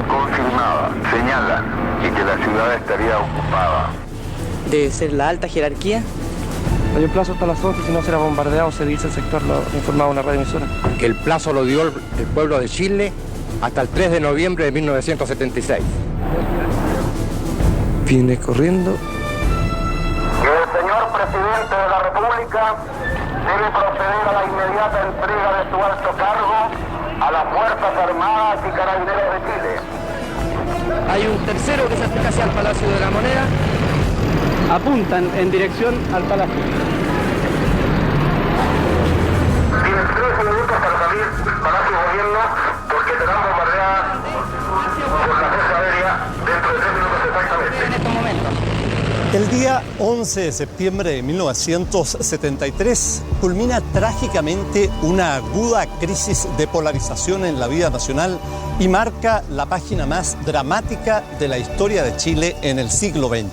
confirmada. Señalan y que la ciudad estaría ocupada. Debe ser la alta jerarquía. Hay un plazo hasta las 11, si no será bombardeado, se dice el sector, lo informaba una radioemisora. Que el plazo lo dio el pueblo de Chile hasta el 3 de noviembre de 1976. Viene corriendo. Que el señor presidente de la República debe proceder a la inmediata entrega de su alto cargo a las Fuerzas Armadas y Carabineros de Chile. Hay un tercero que se acerca hacia el Palacio de la Moneda. Apuntan en dirección al palacio. Tienen 13 minutos para salir del Palacio de Gobierno porque serán bombardeadas por la Fuerza Aérea dentro de 3 minutos exactamente. En estos momentos. El día 11 de septiembre de 1973 culmina trágicamente una aguda crisis de polarización en la vida nacional y marca la página más dramática de la historia de Chile en el siglo XX.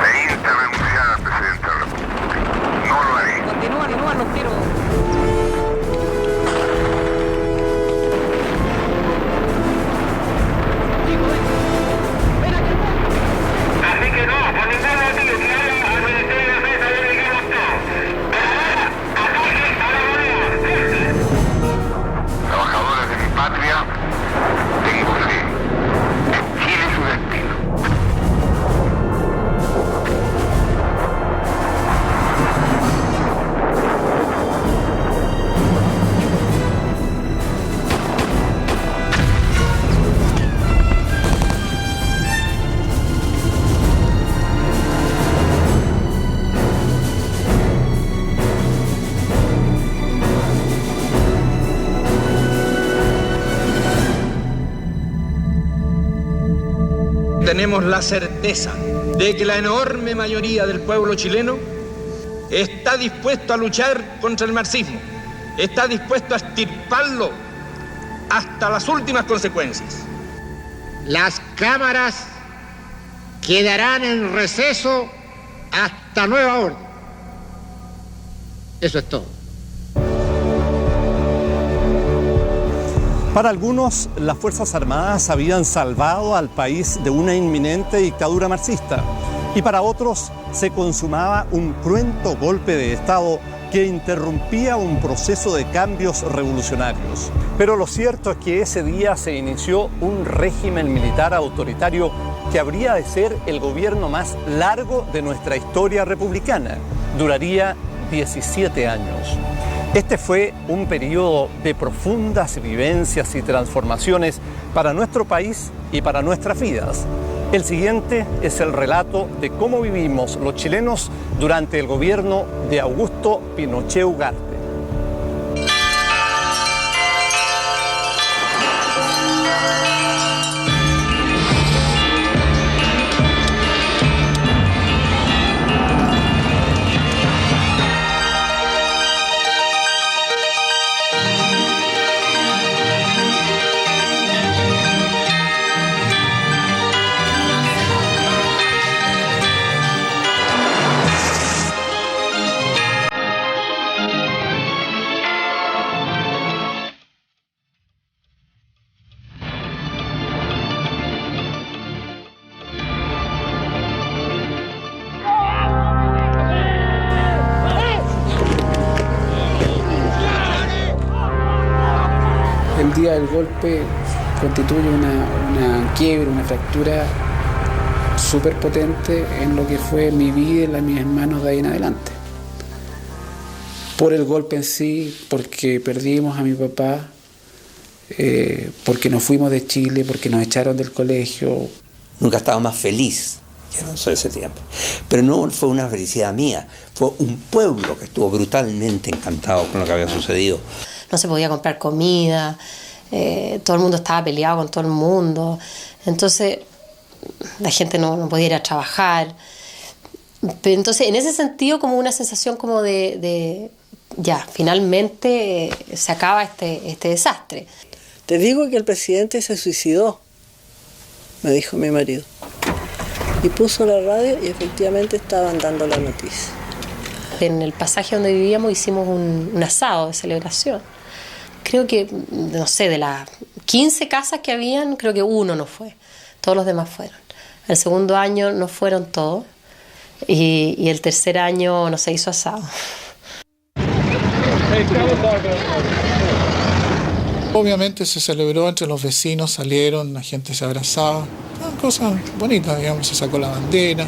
Pediste renunciar al presidente de la República. No lo haré. Continúan los tiros. Así que no, por ningún motivo, que ahora al Ministerio de Defensa le dedicamos todo. Pero ahora, ataque a la moneda. Trabajadores de mi patria, tengo fe. En Chile su destino. Tenemos la certeza de que la enorme mayoría del pueblo chileno está dispuesto a luchar contra el marxismo, está dispuesto a extirparlo hasta las últimas consecuencias. Las cámaras quedarán en receso hasta nueva orden. Eso es todo. Para algunos, las Fuerzas Armadas habían salvado al país de una inminente dictadura marxista, y para otros se consumaba un cruento golpe de Estado que interrumpía un proceso de cambios revolucionarios. Pero lo cierto es que ese día se inició un régimen militar autoritario que habría de ser el gobierno más largo de nuestra historia republicana. Duraría 17 años. Este fue un periodo de profundas vivencias y transformaciones para nuestro país y para nuestras vidas. El siguiente es el relato de cómo vivimos los chilenos durante el gobierno de Augusto Pinochet Ugarte. El día del golpe constituye una quiebra, una fractura súper potente en lo que fue mi vida y la de mis hermanos de ahí en adelante. Por el golpe en sí, porque perdimos a mi papá, porque nos fuimos de Chile, porque nos echaron del colegio. Nunca estaba más feliz que en ese tiempo. Pero no fue una felicidad mía, fue un pueblo que estuvo brutalmente encantado con lo que había sucedido. No se podía comprar comida, todo el mundo estaba peleado con todo el mundo, entonces la gente no podía ir a trabajar. Pero entonces, en ese sentido, como una sensación como de ya, finalmente se acaba este desastre. Te digo que el presidente se suicidó, me dijo mi marido. Y puso la radio y efectivamente estaban dando la noticia. En el pasaje donde vivíamos hicimos un asado de celebración. Creo que, no sé, de las 15 casas que habían, creo que uno no fue. Todos los demás fueron. El segundo año no fueron todos. Y el tercer año no se hizo asado. Obviamente se celebró entre los vecinos, salieron, la gente se abrazaba. Cosas bonitas, digamos, se sacó la bandera.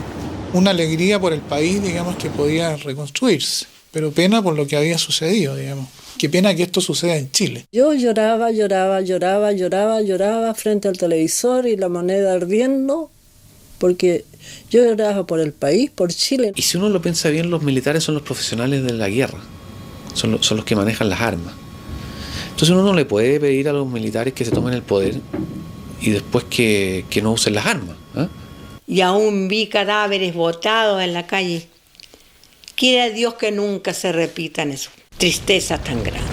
Una alegría por el país, digamos, que podía reconstruirse. Pero pena por lo que había sucedido, digamos. Qué pena que esto suceda en Chile. Yo lloraba frente al televisor y la moneda ardiendo, porque yo lloraba por el país, por Chile. Y si uno lo piensa bien, los militares son los profesionales de la guerra, son los que manejan las armas. Entonces uno no le puede pedir a los militares que se tomen el poder y después que no usen las armas, ¿eh? Y aún vi cadáveres botados en la calle. Quiera Dios que nunca se repitan esas tristezas tan grandes.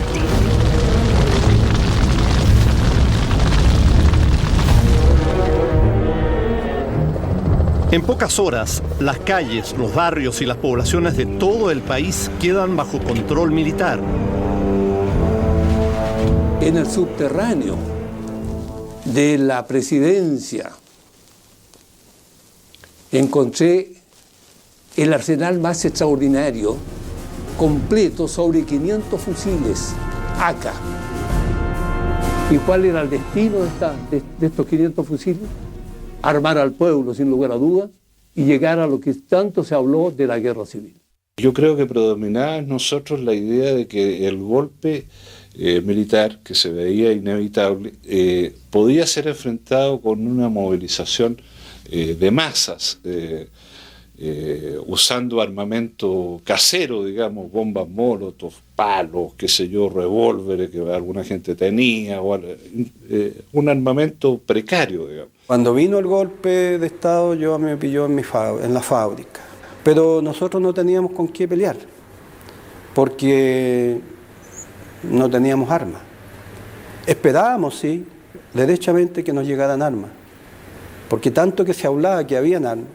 En pocas horas, las calles, los barrios y las poblaciones de todo el país quedan bajo control militar. En el subterráneo de la presidencia encontré el arsenal más extraordinario, completo, sobre 500 fusiles AK. ¿Y cuál era el destino de estos 500 fusiles? Armar al pueblo, sin lugar a dudas, y llegar a lo que tanto se habló de la guerra civil. Yo creo que predominaba en nosotros la idea de que el golpe militar, que se veía inevitable, podía ser enfrentado con una movilización de masas, usando armamento casero, digamos, bombas molotov, palos, qué sé yo, revólveres que alguna gente tenía, o un armamento precario, digamos. Cuando vino el golpe de Estado, yo me pilló en la fábrica, pero nosotros no teníamos con qué pelear, porque no teníamos armas. Esperábamos, sí, derechamente que nos llegaran armas, porque tanto que se hablaba que habían armas,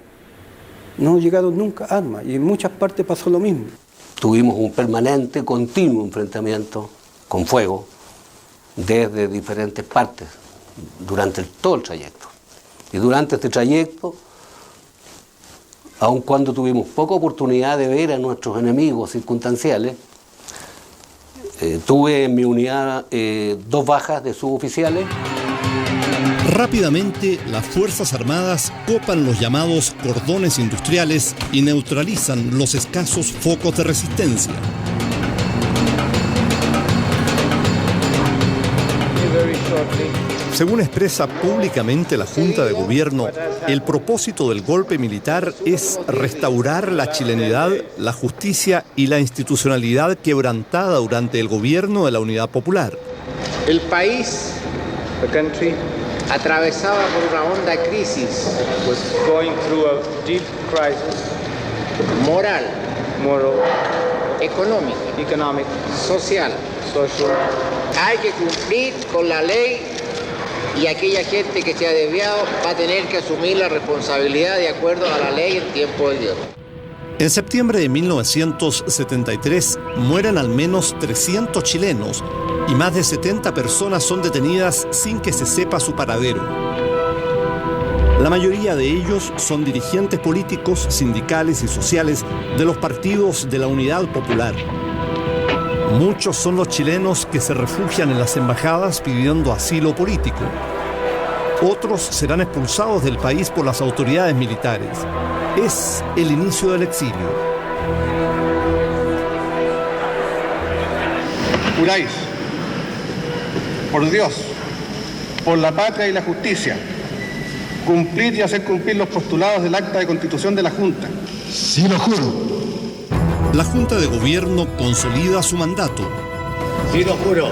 no llegaron nunca armas, y en muchas partes pasó lo mismo. Tuvimos un permanente, continuo enfrentamiento con fuego desde diferentes partes durante todo el trayecto. Y durante este trayecto, aun cuando tuvimos poca oportunidad de ver a nuestros enemigos circunstanciales, tuve en mi unidad 2 bajas de suboficiales. Rápidamente, las Fuerzas Armadas copan los llamados cordones industriales y neutralizan los escasos focos de resistencia. Según expresa públicamente la Junta de Gobierno, el propósito del golpe militar es restaurar la chilenidad, la justicia y la institucionalidad quebrantada durante el gobierno de la Unidad Popular. El país, atravesaba por una honda crisis, moral, económica, social. Hay que cumplir con la ley y aquella gente que se ha desviado va a tener que asumir la responsabilidad de acuerdo a la ley en tiempo de Dios. En septiembre de 1973 mueren al menos 300 chilenos y más de 70 personas son detenidas sin que se sepa su paradero. La mayoría de ellos son dirigentes políticos, sindicales y sociales de los partidos de la Unidad Popular. Muchos son los chilenos que se refugian en las embajadas pidiendo asilo político. Otros serán expulsados del país por las autoridades militares. Es el inicio del exilio. Juráis, por Dios, por la patria y la justicia, cumplir y hacer cumplir los postulados del acta de constitución de la Junta. Sí, lo juro. La Junta de Gobierno consolida su mandato. Sí, lo juro.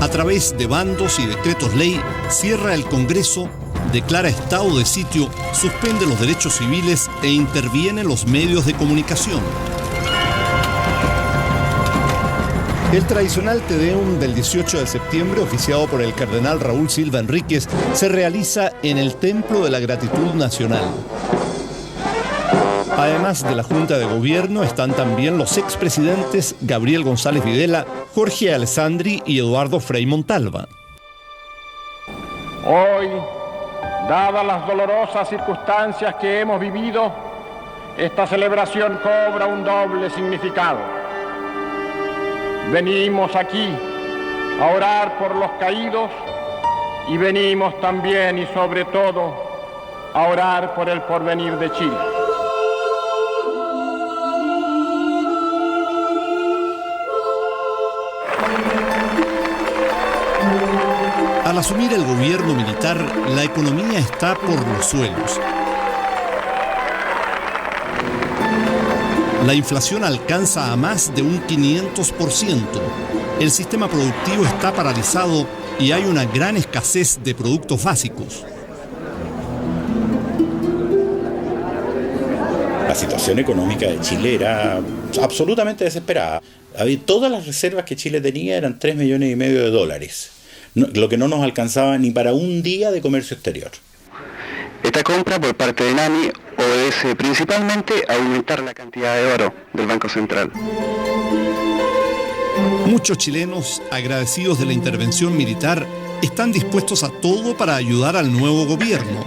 A través de bandos y decretos ley, cierra el Congreso, declara estado de sitio, suspende los derechos civiles e interviene en los medios de comunicación. El tradicional Te Deum del 18 de septiembre, oficiado por el cardenal Raúl Silva Enríquez, se realiza en el Templo de la Gratitud Nacional. Además de la Junta de Gobierno, están también los expresidentes Gabriel González Videla, Jorge Alessandri y Eduardo Frei Montalva. Hoy, dadas las dolorosas circunstancias que hemos vivido, esta celebración cobra un doble significado. Venimos aquí a orar por los caídos y venimos también y sobre todo a orar por el porvenir de Chile. Al asumir el gobierno militar, la economía está por los suelos. La inflación alcanza a más de un 500%. El sistema productivo está paralizado y hay una gran escasez de productos básicos. La situación económica de Chile era absolutamente desesperada. Todas las reservas que Chile tenía eran 3,5 millones de dólares, lo que no nos alcanzaba ni para un día de comercio exterior. Esta compra por parte de NAMI obedece principalmente a aumentar la cantidad de oro del Banco Central. Muchos chilenos, agradecidos de la intervención militar, están dispuestos a todo para ayudar al nuevo gobierno.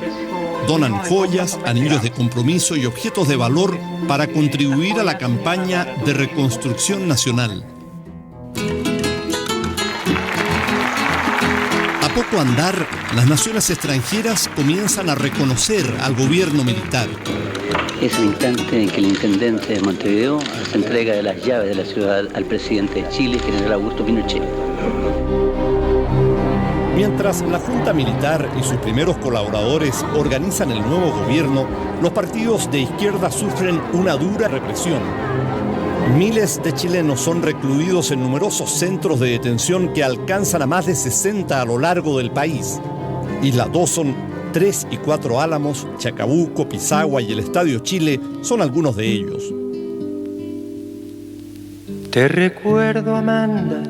Donan joyas, anillos de compromiso y objetos de valor para contribuir a la campaña de reconstrucción nacional. A poco andar, las naciones extranjeras comienzan a reconocer al gobierno militar. Es el instante en que el intendente de Montevideo se entrega de las llaves de la ciudad al presidente de Chile, general Augusto Pinochet. Mientras la Junta Militar y sus primeros colaboradores organizan el nuevo gobierno, los partidos de izquierda sufren una dura represión. Miles de chilenos son recluidos en numerosos centros de detención que alcanzan a más de 60 a lo largo del país. Isla Dawson, 3 y 4 Álamos, Chacabuco, Pisagua y el Estadio Chile son algunos de ellos. Te recuerdo, Amanda,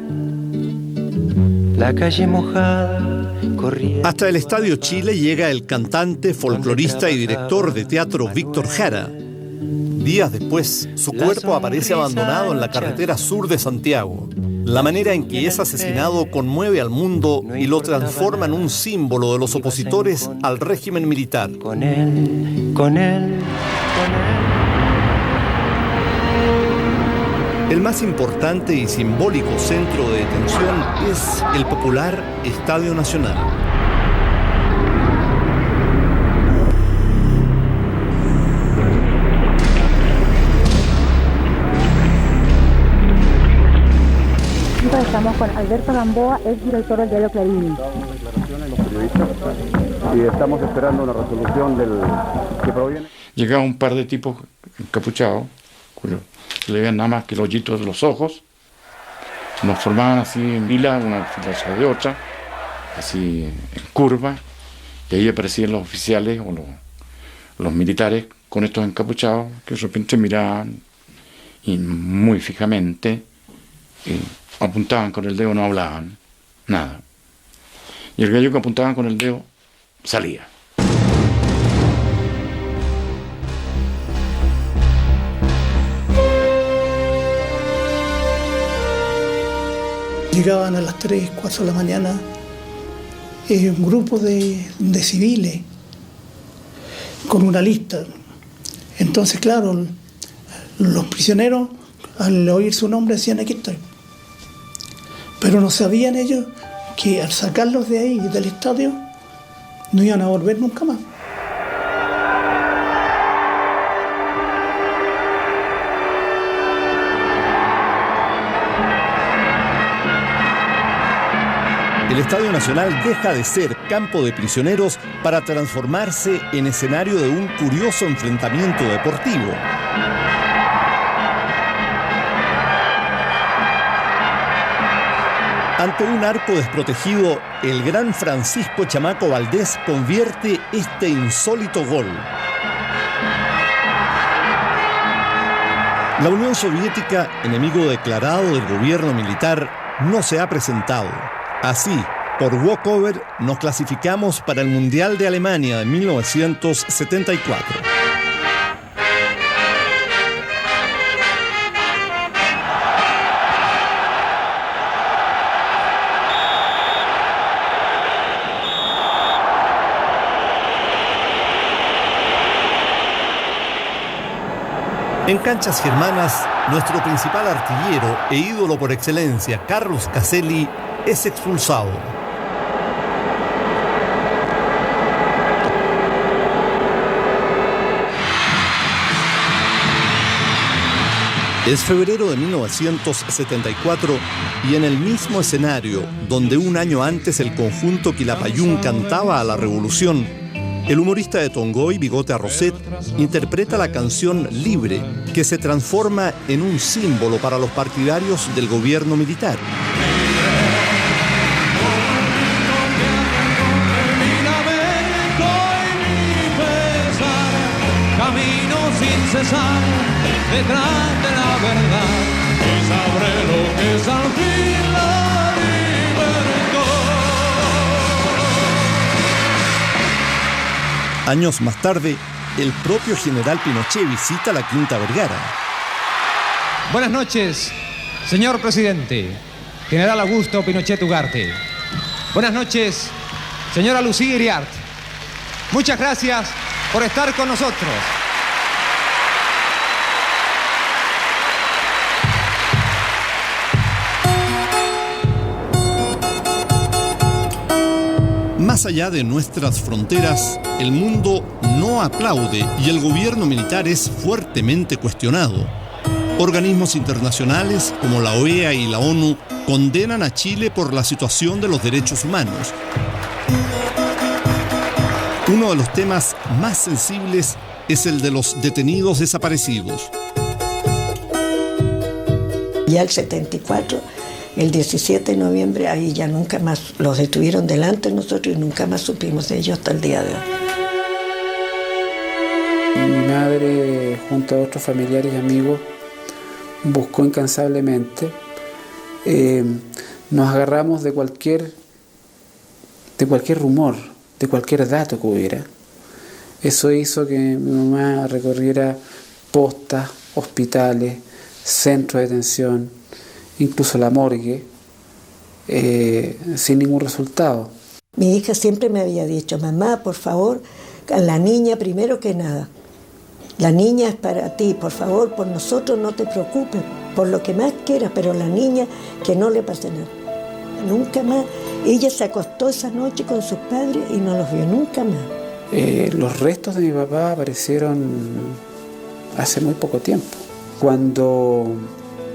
la calle mojada corría. Hasta el Estadio Chile llega el cantante, folclorista y director de teatro Víctor Jara. Días después, su cuerpo aparece abandonado en la carretera sur de Santiago. La manera en que es asesinado conmueve al mundo y lo transforma en un símbolo de los opositores al régimen militar. Con él. El más importante y simbólico centro de detención es el popular Estadio Nacional. Estamos con Alberto Gamboa, ex director del diario Clarín. Y estamos esperando una resolución que proviene. Llegaban un par de tipos encapuchados, se le veían nada más que los hoyitos de los ojos, nos formaban así en fila, una fila de otra, así en curva, y ahí aparecían los oficiales o los militares con estos encapuchados que de repente miraban y muy fijamente apuntaban con el dedo, no hablaban, nada. Y el gallo que apuntaban con el dedo salía. Llegaban a las 3, 4 de la mañana un grupo de civiles con una lista. Entonces, claro, los prisioneros, al oír su nombre, decían: aquí estoy. Pero no sabían ellos que al sacarlos de ahí, del estadio, no iban a volver nunca más. El Estadio Nacional deja de ser campo de prisioneros para transformarse en escenario de un curioso enfrentamiento deportivo. Ante un arco desprotegido, el gran Francisco Chamaco Valdés convierte este insólito gol. La Unión Soviética, enemigo declarado del gobierno militar, no se ha presentado. Así, por walkover, nos clasificamos para el Mundial de Alemania de 1974. En canchas germanas, nuestro principal artillero e ídolo por excelencia, Carlos Caselli, es expulsado. Es febrero de 1974 y en el mismo escenario donde un año antes el conjunto Quilapayún cantaba a la revolución, el humorista de Tongoy, Bigote Arroset, interpreta la canción Libre, que se transforma en un símbolo para los partidarios del gobierno militar. Camino sin cesar detrás de la verdad, y sabré lo que es al fin la libertad. Años más tarde, el propio general Pinochet visita la Quinta Vergara. Buenas noches, señor presidente, general Augusto Pinochet Ugarte. Buenas noches, señora Lucía Iriart. Muchas gracias por estar con nosotros. Más allá de nuestras fronteras, el mundo no aplaude y el gobierno militar es fuertemente cuestionado. Organismos internacionales como la OEA y la ONU condenan a Chile por la situación de los derechos humanos. Uno de los temas más sensibles es el de los detenidos desaparecidos. Ya el 74, el 17 de noviembre, ahí ya nunca más los detuvieron delante de nosotros y nunca más supimos de ellos hasta el día de hoy. Mi madre, junto a otros familiares y amigos, buscó incansablemente. Nos agarramos de cualquier rumor, de cualquier dato que hubiera. Eso hizo que mi mamá recorriera postas, hospitales, centros de detención, incluso la morgue, sin ningún resultado. Mi hija siempre me había dicho, mamá, por favor, a la niña primero que nada. La niña es para ti, por favor, por nosotros no te preocupes, por lo que más quieras, pero la niña que no le pase nada. Nunca más. Ella se acostó esa noche con sus padres y no los vio nunca más. Los restos de mi papá aparecieron hace muy poco tiempo. Cuando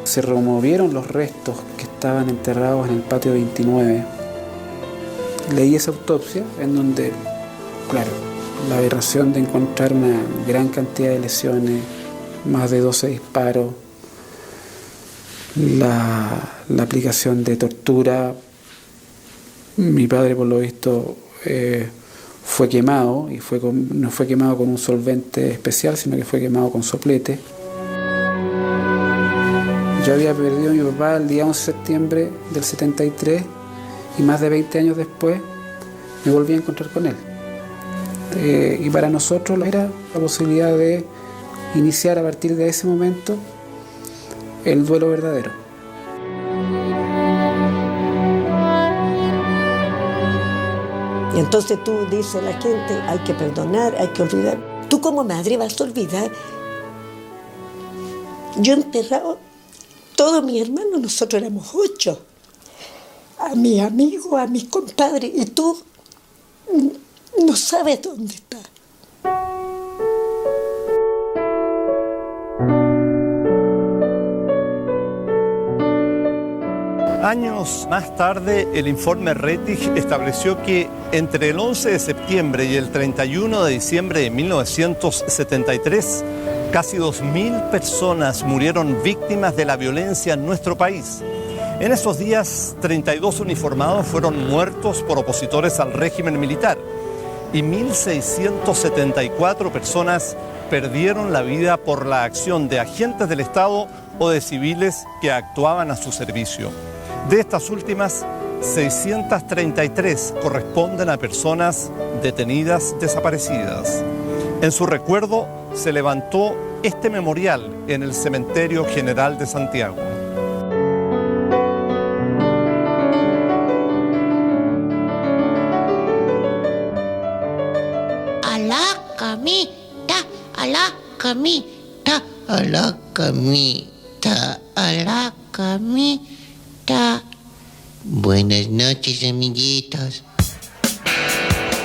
se removieron los restos que estaban enterrados en el patio 29, leí esa autopsia en donde, claro, la aberración de encontrar una gran cantidad de lesiones, más de 12 disparos, la aplicación de tortura. Mi padre, por lo visto, fue quemado, y no fue quemado con un solvente especial, sino que fue quemado con soplete. Yo había perdido a mi papá el día 11 de septiembre del 73 y más de 20 años después me volví a encontrar con él. Y para nosotros era la posibilidad de iniciar a partir de ese momento el duelo verdadero. Y entonces tú dices a la gente, hay que perdonar, hay que olvidar. Tú como madre vas a olvidar. Yo enterrado todos mis hermanos, nosotros éramos 8. A mis amigos, a mis compadres, y tú no sabes dónde está. Años más tarde, el informe Rettig estableció que entre el 11 de septiembre y el 31 de diciembre de 1973, casi 2.000 personas murieron víctimas de la violencia en nuestro país. En esos días, 32 uniformados fueron muertos por opositores al régimen militar y 1.674 personas perdieron la vida por la acción de agentes del Estado o de civiles que actuaban a su servicio. De estas últimas, 633 corresponden a personas detenidas desaparecidas. En su recuerdo se levantó este memorial en el Cementerio General de Santiago. A la camita, a la camita, a la camita. Buenas noches, amiguitos.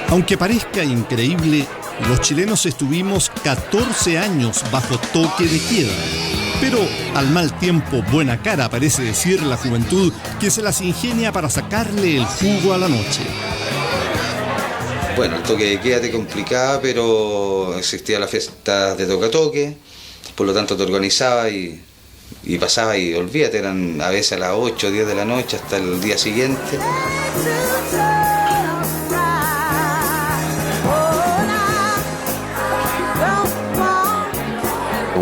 Aunque parezca increíble, los chilenos estuvimos 14 años bajo toque de queda. Pero al mal tiempo, buena cara, parece decir la juventud que se las ingenia para sacarle el jugo a la noche. Bueno, el toque de queda te complicaba, pero existía la fiesta de toque, por lo tanto te organizaba y pasaba y olvídate, eran a veces a las 8 o 10 de la noche hasta el día siguiente.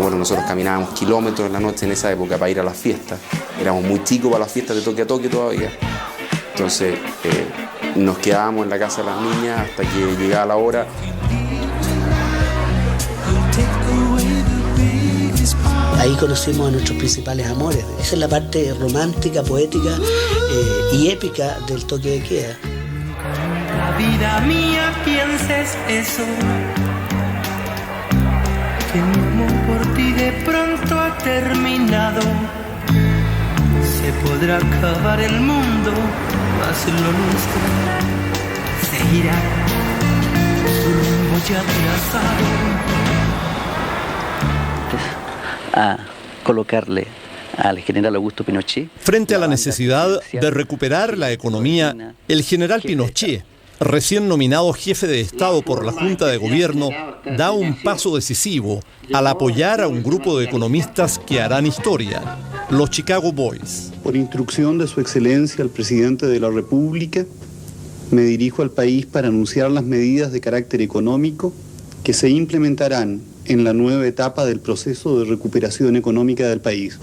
Bueno, nosotros caminábamos kilómetros en la noche en esa época para ir a las fiestas. Éramos muy chicos para las fiestas de toque a toque todavía. Entonces nos quedábamos en la casa de las niñas hasta que llegaba la hora. Ahí conocimos a nuestros principales amores. Esa es la parte romántica, poética y épica del toque de queda. La vida mía pienses eso, que mi amor por ti de pronto ha terminado. Se podrá acabar el mundo, mas lo nuestro seguirá su rumbo ya trazado. A colocarle al general Augusto Pinochet. Frente a la necesidad de recuperar la economía, el general Pinochet, recién nominado jefe de Estado por la Junta de Gobierno, da un paso decisivo al apoyar a un grupo de economistas que harán historia, los Chicago Boys. Por instrucción de Su Excelencia el Presidente de la República, me dirijo al país para anunciar las medidas de carácter económico que se implementarán en la nueva etapa del proceso de recuperación económica del país.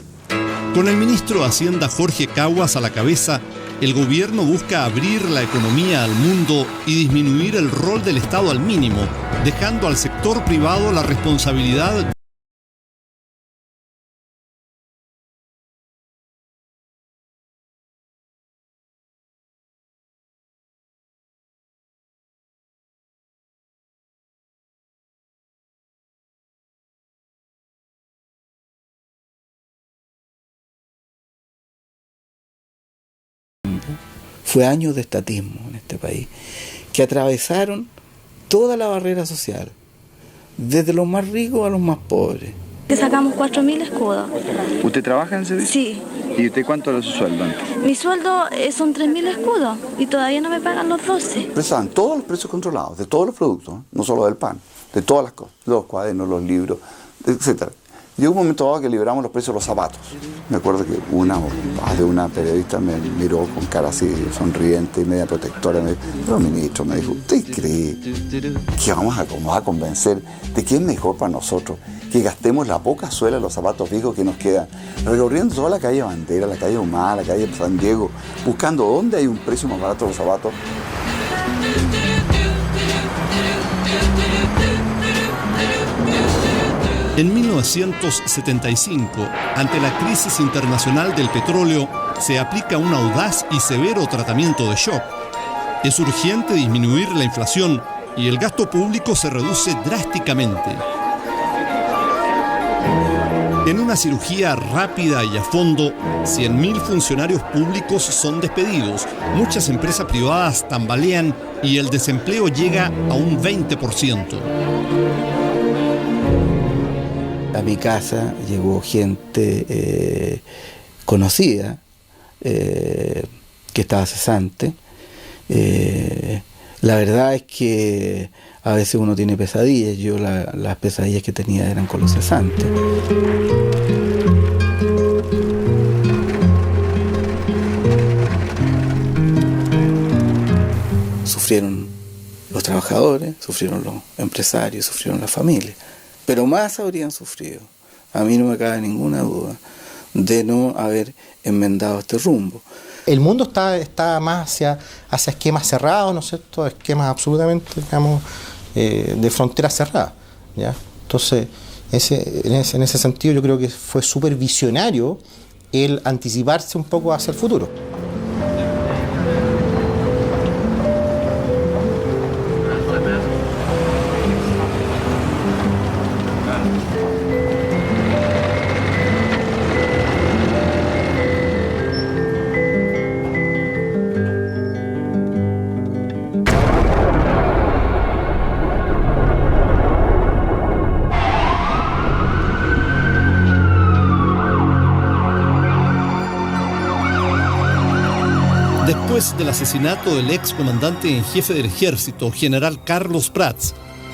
Con el ministro de Hacienda Jorge Caguas a la cabeza, el gobierno busca abrir la economía al mundo y disminuir el rol del Estado al mínimo, dejando al sector privado la responsabilidad. Fue años de estatismo en este país, que atravesaron toda la barrera social, desde los más ricos a los más pobres. Que sacamos 4.000 escudos. ¿Usted trabaja en ese día? Sí. ¿Y usted cuánto era su sueldo antes? Mi sueldo son 3.000 escudos y todavía no me pagan los 12. Estaban todos los precios controlados, de todos los productos, no solo del pan, de todas las cosas, los cuadernos, los libros, etc. Llegó un momento dado que liberamos los precios de los zapatos. Me acuerdo que una periodista me miró con cara así sonriente y media protectora. Pero ministro, me dijo, ¿usted cree que vamos a convencer de que es mejor para nosotros que gastemos la poca suela de los zapatos viejos que nos quedan, recorriendo toda la calle Bandera, la calle Humada, la calle San Diego, buscando dónde hay un precio más barato de los zapatos? En 1975, ante la crisis internacional del petróleo, se aplica un audaz y severo tratamiento de shock. Es urgente disminuir la inflación y el gasto público se reduce drásticamente. En una cirugía rápida y a fondo, 100.000 funcionarios públicos son despedidos, muchas empresas privadas tambalean y el desempleo llega a un 20%. A mi casa llegó gente conocida que estaba cesante. La verdad es que a veces uno tiene pesadillas. Yo las pesadillas que tenía eran con los cesantes. Sufrieron los trabajadores, sufrieron los empresarios, sufrieron las familias. Pero más habrían sufrido, a mí no me cabe ninguna duda, de no haber enmendado este rumbo. El mundo está más hacia esquemas cerrados, ¿no es cierto? Esquemas absolutamente, digamos, de fronteras cerradas, ¿ya? Entonces, en ese sentido yo creo que fue súper visionario el anticiparse un poco hacia el futuro. Después del asesinato del ex comandante en jefe del ejército, general Carlos Prats,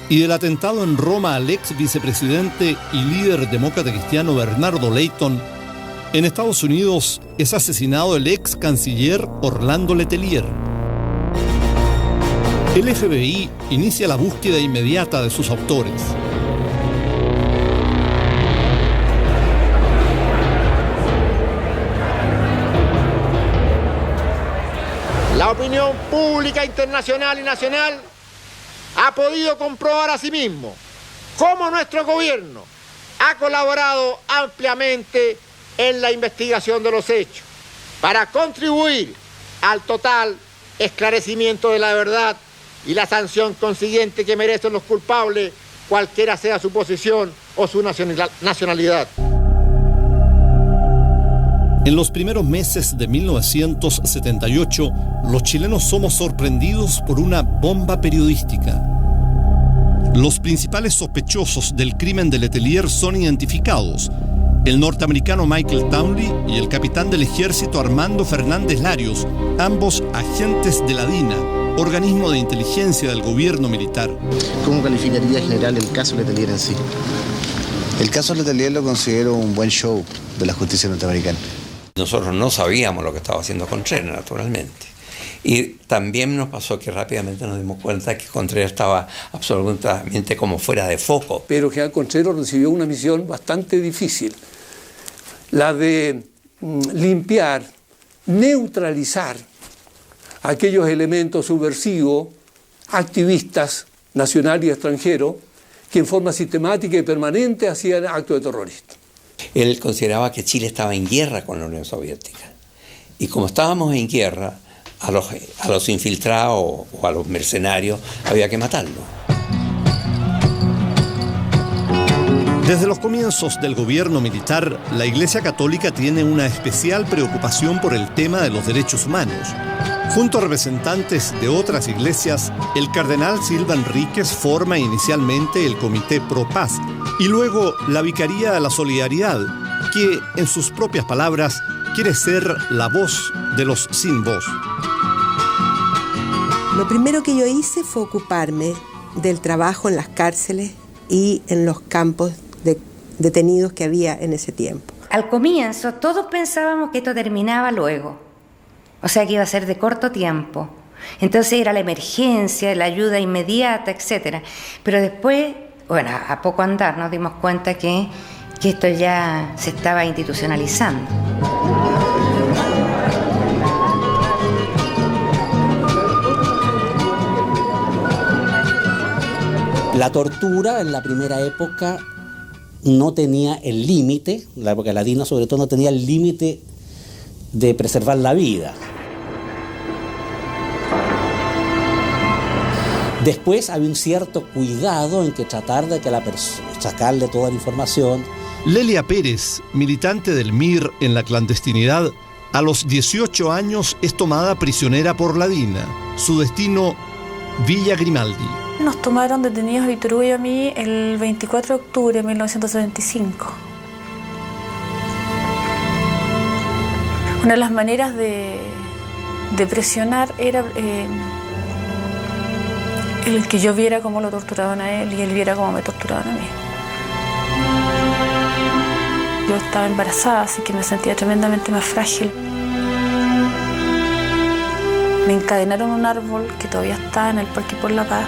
y del atentado en Roma al ex vicepresidente y líder demócrata cristiano Bernardo Leighton, en Estados Unidos es asesinado el ex canciller Orlando Letelier. El FBI inicia la búsqueda inmediata de sus autores. La opinión pública internacional y nacional ha podido comprobar a sí mismo cómo nuestro gobierno ha colaborado ampliamente en la investigación de los hechos para contribuir al total esclarecimiento de la verdad y la sanción consiguiente que merecen los culpables, cualquiera sea su posición o su nacionalidad. En los primeros meses de 1978, los chilenos somos sorprendidos por una bomba periodística. Los principales sospechosos del crimen de Letelier son identificados: el norteamericano Michael Townley y el capitán del ejército Armando Fernández Larios, ambos agentes de la DINA, organismo de inteligencia del gobierno militar. ¿Cómo calificaría, general, el caso Letelier en sí? El caso Letelier lo considero un buen show de la justicia norteamericana. Nosotros no sabíamos lo que estaba haciendo Contreras, naturalmente. Y también nos pasó que rápidamente nos dimos cuenta que Contreras estaba absolutamente como fuera de foco. Pero general Contreras recibió una misión bastante difícil, la de limpiar, neutralizar aquellos elementos subversivos, activistas nacionales y extranjeros, que en forma sistemática y permanente hacían actos de terroristas. Él consideraba que Chile estaba en guerra con la Unión Soviética. Y como estábamos en guerra, a los infiltrados o a los mercenarios había que matarlos. Desde los comienzos del gobierno militar, la Iglesia Católica tiene una especial preocupación por el tema de los derechos humanos. Junto a representantes de otras iglesias, el cardenal Silva Enríquez forma inicialmente el Comité Pro Paz y luego la Vicaría de la Solidaridad, que, en sus propias palabras, quiere ser la voz de los sin voz. Lo primero que yo hice fue ocuparme del trabajo en las cárceles y en los campos de detenidos que había en ese tiempo. Al comienzo todos pensábamos que esto terminaba luego, o sea que iba a ser de corto tiempo. Entonces era la emergencia, la ayuda inmediata, etc. Pero después, bueno, a poco andar nos dimos cuenta que esto ya se estaba institucionalizando. La tortura en la primera época no tenía el límite, la época de la DINA sobre todo no tenía el límite de preservar la vida. Después había un cierto cuidado en que tratar de que sacarle toda la información. Lelia Pérez, militante del MIR en la clandestinidad, a los 18 años es tomada prisionera por la DINA. Su destino, Villa Grimaldi. Nos tomaron detenidos a Víctor Hugo y a mí el 24 de octubre de 1975. Una de las maneras de presionar era el que yo viera cómo lo torturaban a él y él viera cómo me torturaban a mí. Yo estaba embarazada, así que me sentía tremendamente más frágil. Me encadenaron a un árbol que todavía está en el Parque por la Paz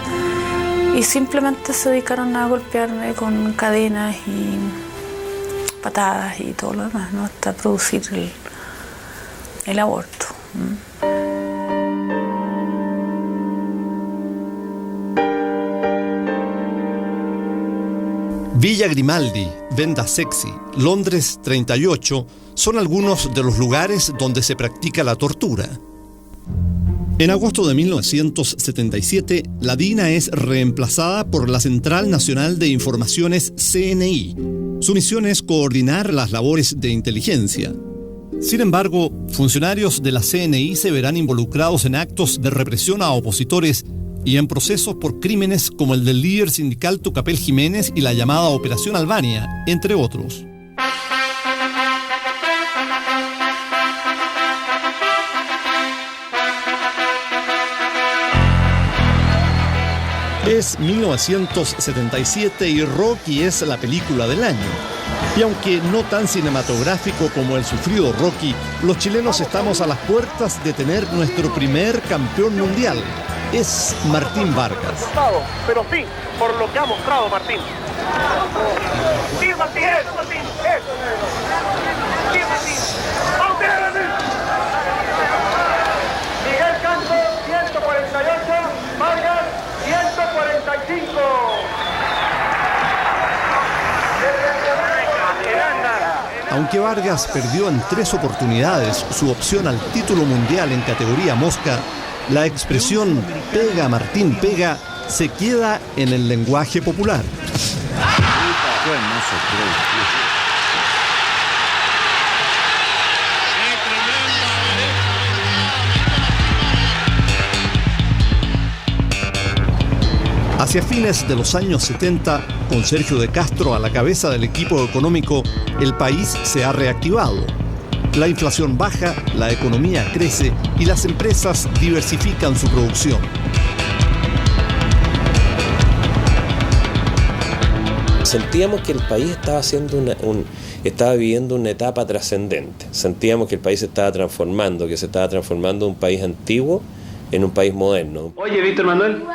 y simplemente se dedicaron a golpearme con cadenas y patadas y todo lo demás, ¿no? Hasta producir el aborto. Villa Grimaldi, Venda Sexy, Londres 38 son algunos de los lugares donde se practica la tortura. En agosto de 1977, la DINA es reemplazada por la Central Nacional de Informaciones CNI. Su misión es coordinar las labores de inteligencia. Sin embargo, funcionarios de la CNI se verán involucrados en actos de represión a opositores y en procesos por crímenes como el del líder sindical Tucapel Jiménez y la llamada Operación Albania, entre otros. Es 1977 y Rocky es la película del año. Y aunque no tan cinematográfico como el sufrido Rocky, los chilenos estamos a las puertas de tener nuestro primer campeón mundial. Es Martín Vargas. Pero sí, por lo que ha mostrado Martín. ¡Sí, Martín! ¡Eso, Martín! ¡Eso! ¡Sí, Martín! ¡Vamos, Martín! Miguel Campos, 148. Vargas, 145. Aunque Vargas perdió en 3 oportunidades su opción al título mundial en categoría mosca, la expresión "pega Martín, pega" se queda en el lenguaje popular. Hacia fines de los años 70, con Sergio de Castro a la cabeza del equipo económico, el país se ha reactivado. La inflación baja, la economía crece y las empresas diversifican su producción. Sentíamos que el país estaba viviendo una etapa trascendente. Sentíamos que el país se estaba transformando, que se estaba transformando de un país antiguo en un país moderno. Oye, Víctor Manuel.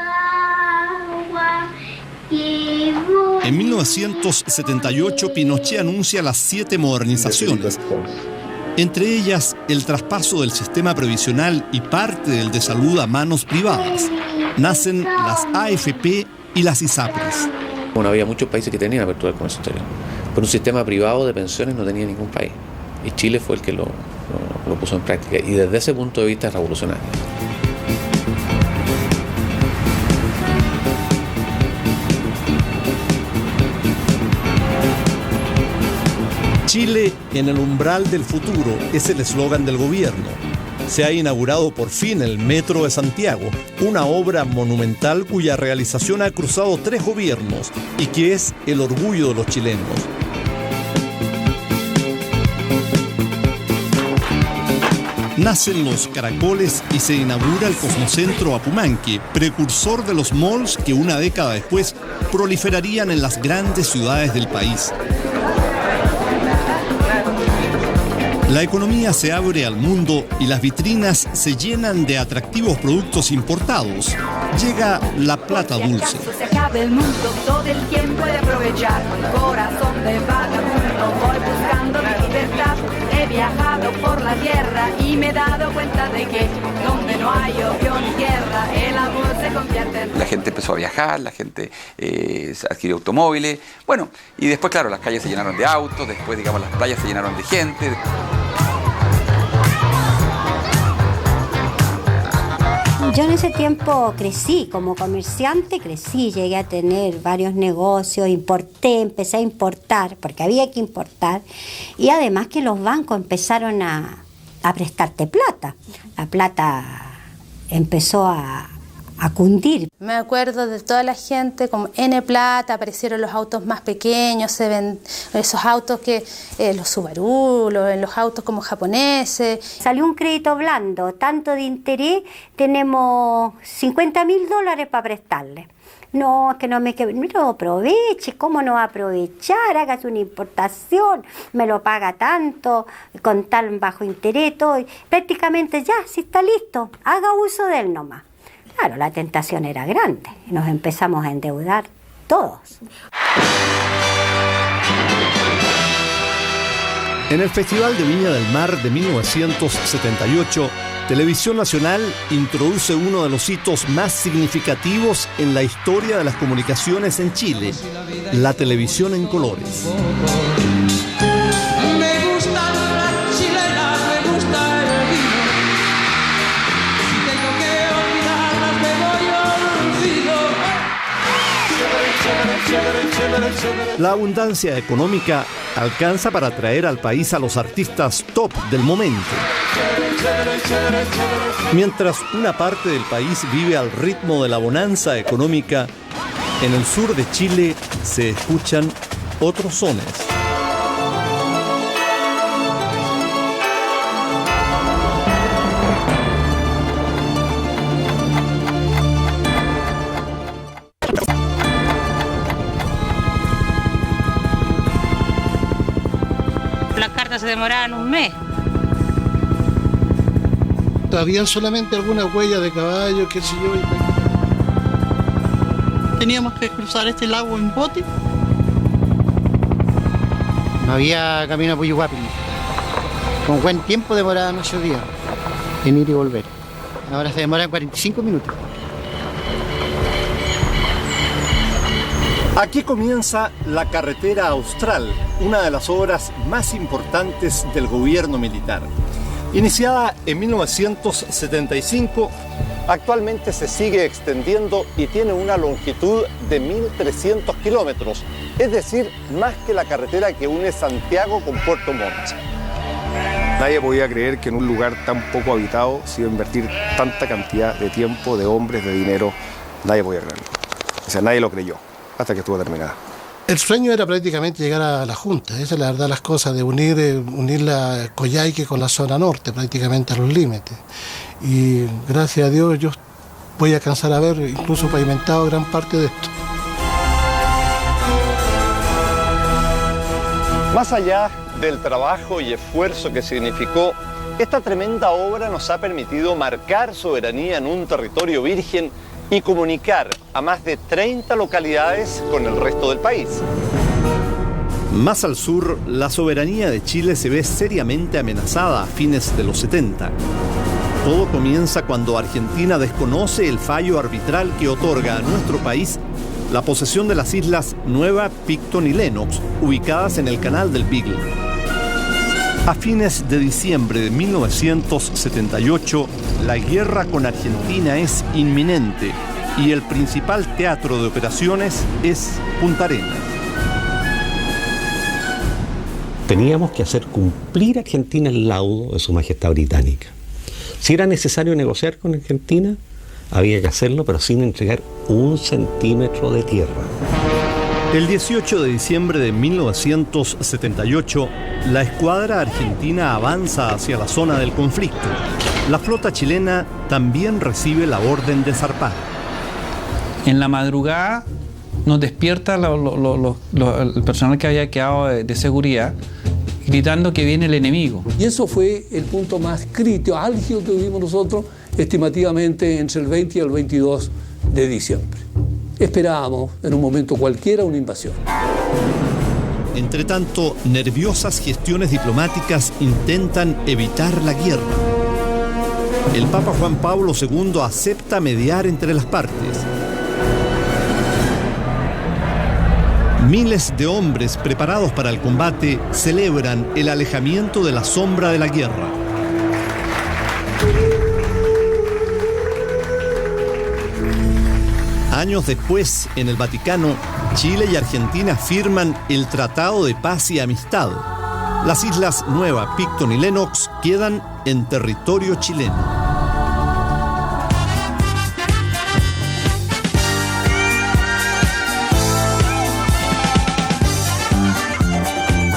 En 1978, Pinochet anuncia las 7 modernizaciones. Entre ellas, el traspaso del sistema previsional y parte del de salud a manos privadas. Nacen las AFP y las ISAPRES. Bueno, había muchos países que tenían apertura del comercio exterior, pero un sistema privado de pensiones no tenía ningún país. Y Chile fue el que lo puso en práctica. Y desde ese punto de vista es revolucionario. Chile en el umbral del futuro es el eslogan del gobierno. Se ha inaugurado por fin el Metro de Santiago, una obra monumental cuya realización ha cruzado 3 gobiernos y que es el orgullo de los chilenos. Nacen los caracoles y se inaugura el Cosmocentro Apumanque, precursor de los malls que una década después proliferarían en las grandes ciudades del país. La economía se abre al mundo y las vitrinas se llenan de atractivos productos importados. Llega la plata dulce. Se acaba el mundo, todo el tiempo de aprovechar. Corazón de vagabundo, voy buscando mi libertad. He viajado por la tierra y me he dado cuenta de que donde no hay odio ni guerra, el amor se convierte en... La gente empezó a viajar, la gente adquirió automóviles. Bueno, y después, claro, las calles se llenaron de autos, después, digamos, las playas se llenaron de gente. Yo en ese tiempo crecí, como comerciante llegué a tener varios negocios, empecé a importar, porque había que importar, y además que los bancos empezaron a prestarte plata. La plata empezó a cundir. Me acuerdo de toda la gente, como N plata, aparecieron los autos más pequeños, se ven esos autos que, los Subaru, los autos como japoneses. Salió un crédito blando, tanto de interés, tenemos $50.000 para prestarle. No, es que no lo aproveche, ¿cómo no va a aprovechar? Hágase una importación, me lo paga tanto, con tal bajo interés, todo. Prácticamente ya, si está listo, haga uso de él nomás. Claro, la tentación era grande y nos empezamos a endeudar todos. En el Festival de Viña del Mar de 1978, Televisión Nacional introduce uno de los hitos más significativos en la historia de las comunicaciones en Chile, la televisión en colores. Me gusta la chilena, me gusta el vino. Si tengo que olvidarlas, me voy olvido. La abundancia económica alcanza para atraer al país a los artistas top del momento. Mientras una parte del país vive al ritmo de la bonanza económica, en el sur de Chile se escuchan otros sones. se demoraban un mes. Habían solamente algunas huellas de caballo, qué sé yo. Teníamos que cruzar este lago en bote. No había camino a Puyuhuapi. Con buen tiempo demoraban 8 días en ir y volver. Ahora se demoran 45 minutos. Aquí comienza la Carretera Austral, una de las obras más importantes del gobierno militar. Iniciada en 1975, actualmente se sigue extendiendo y tiene una longitud de 1.300 kilómetros, es decir, más que la carretera que une Santiago con Puerto Montt. Nadie podía creer que en un lugar tan poco habitado se iba a invertir tanta cantidad de tiempo, de hombres, de dinero. Nadie podía creerlo. O sea, nadie lo creyó hasta que estuvo terminada. El sueño era prácticamente llegar a la Junta, esa es la verdad las cosas, de unir la Coyhaique con la zona norte, prácticamente a los límites. Y gracias a Dios yo voy a alcanzar a ver incluso pavimentado gran parte de esto. Más allá del trabajo y esfuerzo que significó, esta tremenda obra nos ha permitido marcar soberanía en un territorio virgen y comunicar a más de 30 localidades con el resto del país. Más al sur, la soberanía de Chile se ve seriamente amenazada a fines de los 70. Todo comienza cuando Argentina desconoce el fallo arbitral que otorga a nuestro país la posesión de las islas Nueva, Picton y Lennox, ubicadas en el canal del Beagle. A fines de diciembre de 1978, la guerra con Argentina es inminente y el principal teatro de operaciones es Punta Arenas. Teníamos que hacer cumplir a Argentina el laudo de su majestad británica. Si era necesario negociar con Argentina, había que hacerlo, pero sin entregar 1 centímetro de tierra. El 18 de diciembre de 1978, la escuadra argentina avanza hacia la zona del conflicto. La flota chilena también recibe la orden de zarpar. En la madrugada nos despierta el personal que había quedado de seguridad, gritando que viene el enemigo. Y eso fue el punto más crítico, álgido que vivimos nosotros, estimativamente entre el 20 y el 22 de diciembre. Esperábamos en un momento cualquiera una invasión. Entre tanto, nerviosas gestiones diplomáticas intentan evitar la guerra. El Papa Juan Pablo II acepta mediar entre las partes. Miles de hombres preparados para el combate celebran el alejamiento de la sombra de la guerra. Años después, en el Vaticano, Chile y Argentina firman el Tratado de Paz y Amistad. Las islas Nueva, Picton y Lennox quedan en territorio chileno.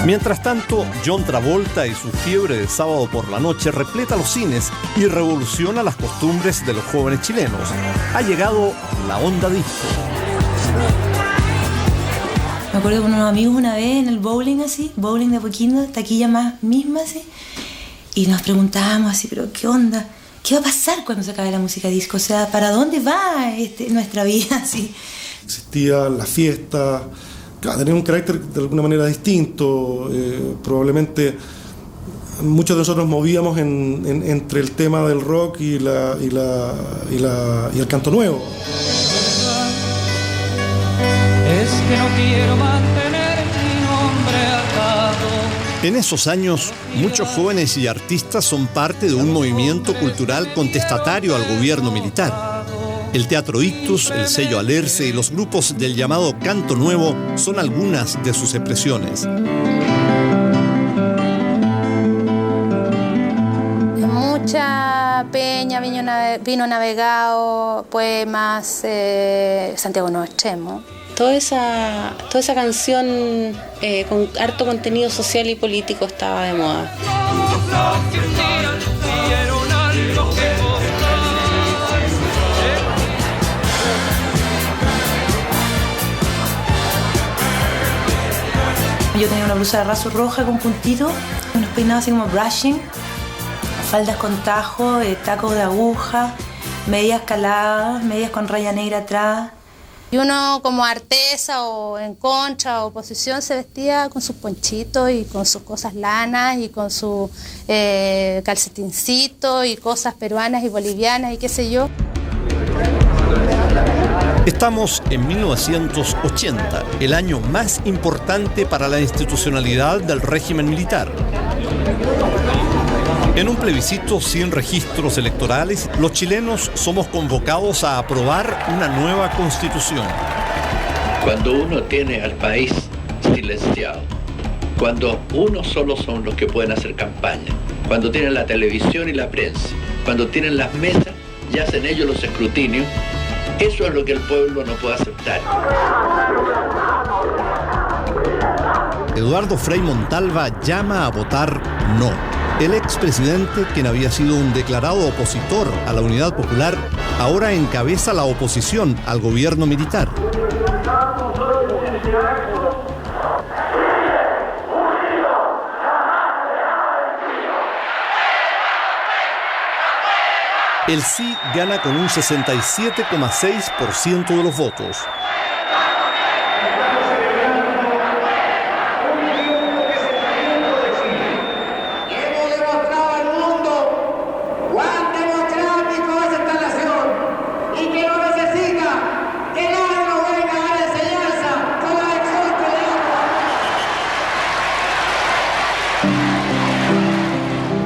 Mientras tanto, John Travolta y su fiebre de sábado por la noche repleta los cines y revoluciona las costumbres de los jóvenes chilenos. Ha llegado la onda disco. Me acuerdo con unos amigos una vez en el bowling así, bowling de Apoquindo, taquilla más misma así, y nos preguntábamos así, pero ¿qué onda? ¿Qué va a pasar cuando se acabe la música disco? O sea, ¿para dónde va nuestra vida así? Existía la fiesta. Tenía un carácter de alguna manera distinto, probablemente muchos de nosotros movíamos entre el tema del rock y el canto nuevo. Es que no quiero mantener mi nombre atado. En esos años, muchos jóvenes y artistas son parte de un movimiento cultural contestatario al gobierno militar. El Teatro Ictus, el sello Alerce y los grupos del llamado Canto Nuevo son algunas de sus expresiones. Mucha peña, vino navegado, poemas, Santiago Nuevo Extremo. Toda esa canción con harto contenido social y político estaba de moda. Yo tenía una blusa de raso roja con puntitos, unos peinados así como brushing, faldas con tajo, tacos de aguja, medias caladas, medias con raya negra atrás. Y uno como artesa o en contra o oposición se vestía con sus ponchitos y con sus cosas lanas y con su calcetincito y cosas peruanas y bolivianas y qué sé yo. Estamos en 1980, el año más importante para la institucionalidad del régimen militar. En un plebiscito sin registros electorales, los chilenos somos convocados a aprobar una nueva constitución. Cuando uno tiene al país silenciado, cuando uno solo son los que pueden hacer campaña, cuando tienen la televisión y la prensa, cuando tienen las mesas y hacen ellos los escrutinios, eso es lo que el pueblo no puede aceptar. Eduardo Frei Montalva llama a votar no. El expresidente, quien había sido un declarado opositor a la Unidad Popular, ahora encabeza la oposición al gobierno militar. El sí gana con un 67,6% de los votos.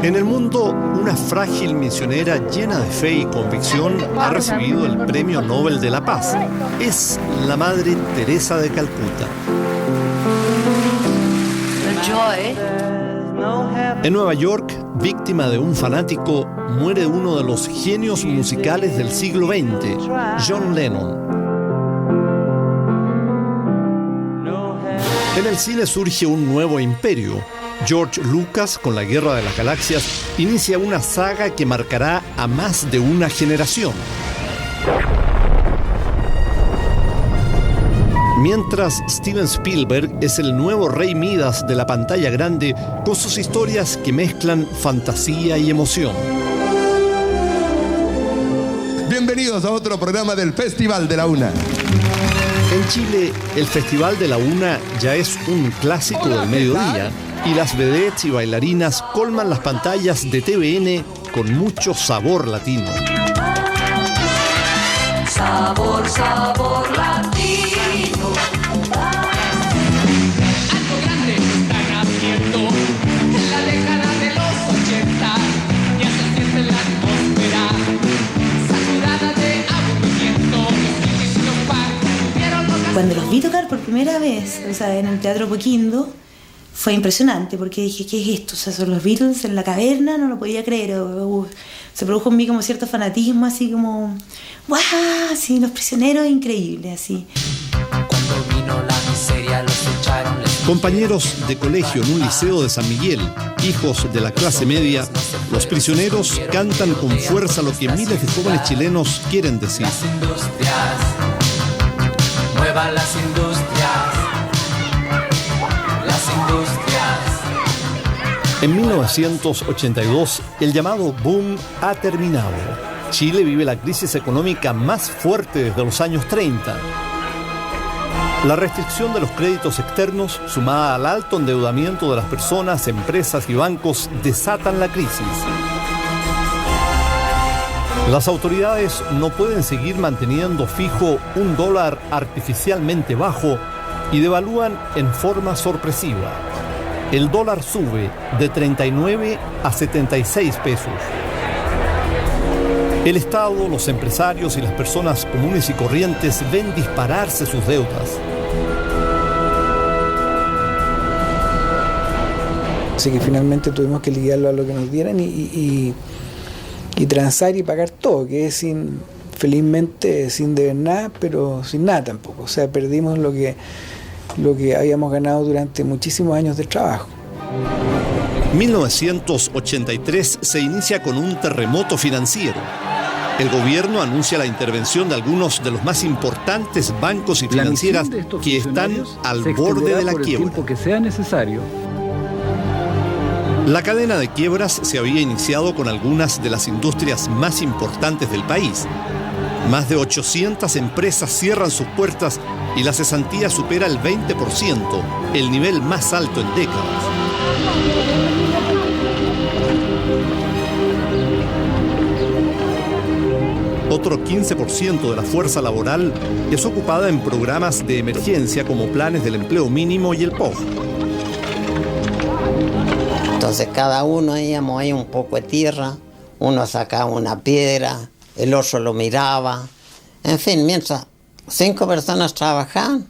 En el mundo, una frágil misionera llena de fe y convicción ha recibido el Premio Nobel de la Paz. Es la Madre Teresa de Calcuta. En Nueva York, víctima de un fanático, muere uno de los genios musicales del siglo XX, John Lennon. En el cine surge un nuevo imperio. George Lucas, con la Guerra de las Galaxias, inicia una saga que marcará a más de una generación. Mientras Steven Spielberg es el nuevo rey Midas de la pantalla grande, con sus historias que mezclan fantasía y emoción. Bienvenidos a otro programa del Festival de la Una. En Chile, el Festival de la Una ya es un clásico del mediodía y las vedettes y bailarinas colman las pantallas de TVN con mucho sabor latino. Sabor, sabor latino. Algo grande están haciendo en la década de los 80. Ya se siente la atmósfera saturada de aburrimiento. Cuando los vi tocar por primera vez, o sea, en el Teatro Poquindo, fue impresionante porque dije, ¿qué es esto? O sea, son los Beatles en la caverna, no lo podía creer. Se produjo en mí como cierto fanatismo, así como, ¡guau! Así, Los Prisioneros, increíble, así. Cuando vino la miseria, los echaron. Compañeros de colegio en un liceo de San Miguel, hijos de la clase media, Los Prisioneros cantan con fuerza lo que miles de jóvenes chilenos quieren decir. Las industrias, muevan las industrias. En 1982, el llamado boom ha terminado. Chile vive la crisis económica más fuerte desde los años 30. La restricción de los créditos externos, sumada al alto endeudamiento de las personas, empresas y bancos, desatan la crisis. Las autoridades no pueden seguir manteniendo fijo un dólar artificialmente bajo y devalúan en forma sorpresiva. El dólar sube de 39 a 76 pesos. El Estado, los empresarios y las personas comunes y corrientes ven dispararse sus deudas. Así que finalmente tuvimos que liquidarlo a lo que nos dieran y transar y pagar todo, que es felizmente sin deber nada, pero sin nada tampoco. O sea, perdimos lo que habíamos ganado durante muchísimos años de trabajo. 1983 se inicia con un terremoto financiero. El gobierno anuncia la intervención de algunos de los más importantes bancos y financieras que están al borde de la quiebra. Que sea necesario. La cadena de quiebras se había iniciado con algunas de las industrias más importantes del país. Más de 800 empresas cierran sus puertas y la cesantía supera el 20%, el nivel más alto en décadas. Otro 15% de la fuerza laboral es ocupada en programas de emergencia como planes del empleo mínimo y el POG. Entonces cada uno íbamos ahí un poco de tierra, uno sacaba una piedra, el otro lo miraba. En fin, mientras 5 personas trabajaban,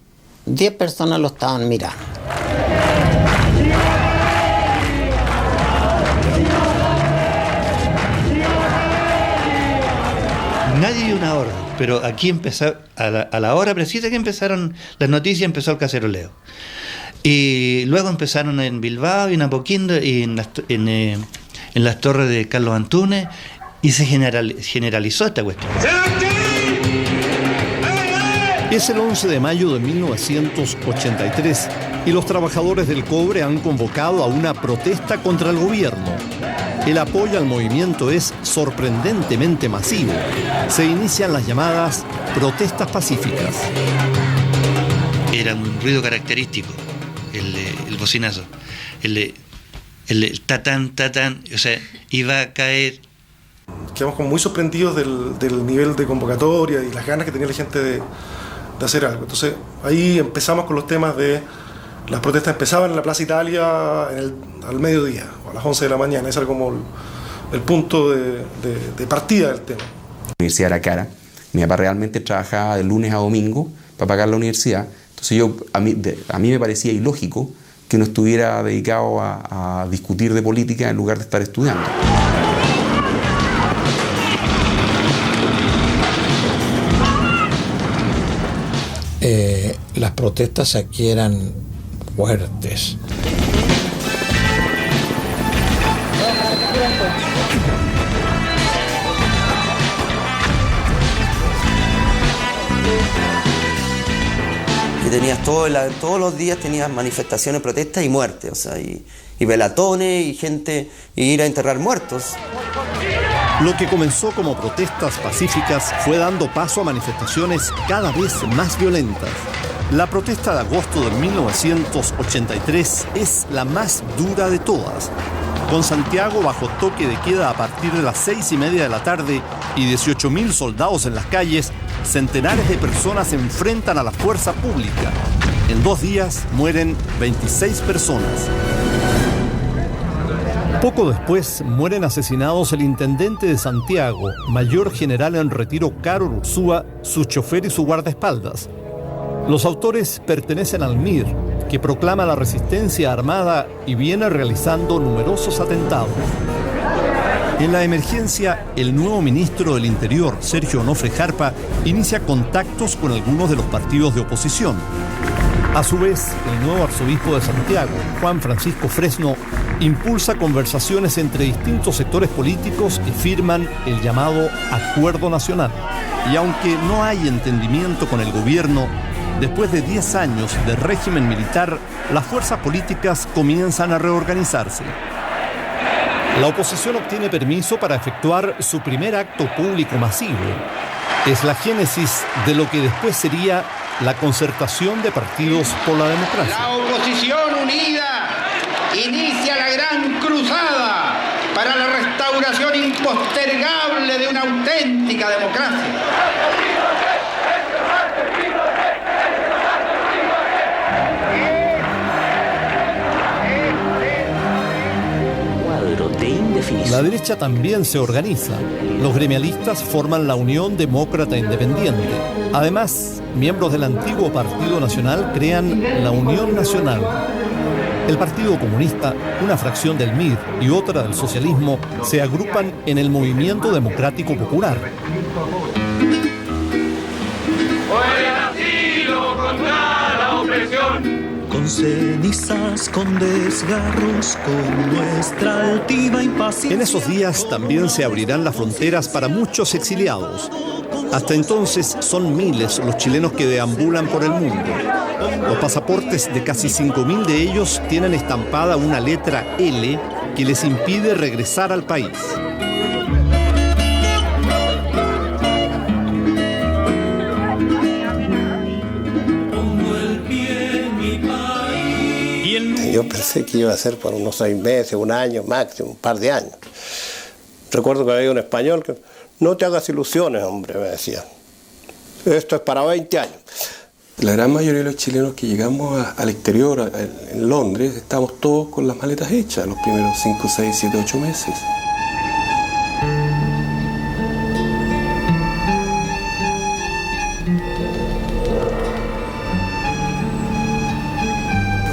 10 personas lo estaban mirando. Nadie dio una hora, pero aquí empezó, a la hora precisa que empezaron las noticias, empezó el caceroleo. Y luego empezaron en Bilbao y en Apoquindo y en las torres de Carlos Antunes, y se generalizó esta cuestión. Es el 11 de mayo de 1983 y los trabajadores del cobre han convocado a una protesta contra el gobierno. El apoyo al movimiento es sorprendentemente masivo. Se inician las llamadas protestas pacíficas. Era un ruido característico, el bocinazo, el tatán, tatán, o sea, iba a caer. Quedamos como muy sorprendidos del nivel de convocatoria y las ganas que tenía la gente de hacer algo. Entonces ahí empezamos con los temas de las protestas. Empezaban en la Plaza Italia al mediodía o a las 11 de la mañana. Ese era como el punto de partida del tema. La universidad era cara. Mi papá realmente trabajaba de lunes a domingo para pagar la universidad. Entonces a mí me parecía ilógico que uno estuviera dedicado a discutir de política en lugar de estar estudiando. Las protestas aquí eran fuertes. Que tenías todos los días tenías manifestaciones, protestas y muertes, o sea, y velatones y gente, y ir a enterrar muertos. Lo que comenzó como protestas pacíficas fue dando paso a manifestaciones cada vez más violentas. La protesta de agosto de 1983 es la más dura de todas. Con Santiago bajo toque de queda a partir de las 6:30 de la tarde y 18.000 soldados en las calles, centenares de personas se enfrentan a la fuerza pública. En 2 días mueren 26 personas. Poco después mueren asesinados el intendente de Santiago, mayor general en retiro Karol Ursúa, su chofer y su guardaespaldas. Los autores pertenecen al MIR, que proclama la resistencia armada y viene realizando numerosos atentados. En la emergencia, el nuevo ministro del Interior, Sergio Onofre Jarpa, inicia contactos con algunos de los partidos de oposición. A su vez, el nuevo arzobispo de Santiago, Juan Francisco Fresno, impulsa conversaciones entre distintos sectores políticos que firman el llamado Acuerdo Nacional. Y aunque no hay entendimiento con el gobierno, después de 10 años de régimen militar, las fuerzas políticas comienzan a reorganizarse. La oposición obtiene permiso para efectuar su primer acto público masivo. Es la génesis de lo que después sería la concertación de partidos por la democracia. La oposición unida inicia la gran cruzada para la restauración impostergable de una auténtica democracia. La derecha también se organiza. Los gremialistas forman la Unión Demócrata Independiente. Además, miembros del antiguo Partido Nacional crean la Unión Nacional. El Partido Comunista, una fracción del MIR y otra del socialismo, se agrupan en el Movimiento Democrático Popular. Con cenizas, con desgarros, con nuestra altiva impaciencia. En esos días también se abrirán las fronteras para muchos exiliados. Hasta entonces son miles los chilenos que deambulan por el mundo. Los pasaportes de casi 5.000 de ellos tienen estampada una letra L que les impide regresar al país. Yo pensé que iba a ser por unos 6 meses, 1 año máximo, un par de años. Recuerdo que había un español que, no te hagas ilusiones, hombre, me decía. Esto es para 20 años. La gran mayoría de los chilenos que llegamos al exterior, en Londres, estábamos todos con las maletas hechas los primeros 5, 6, 7, 8 meses.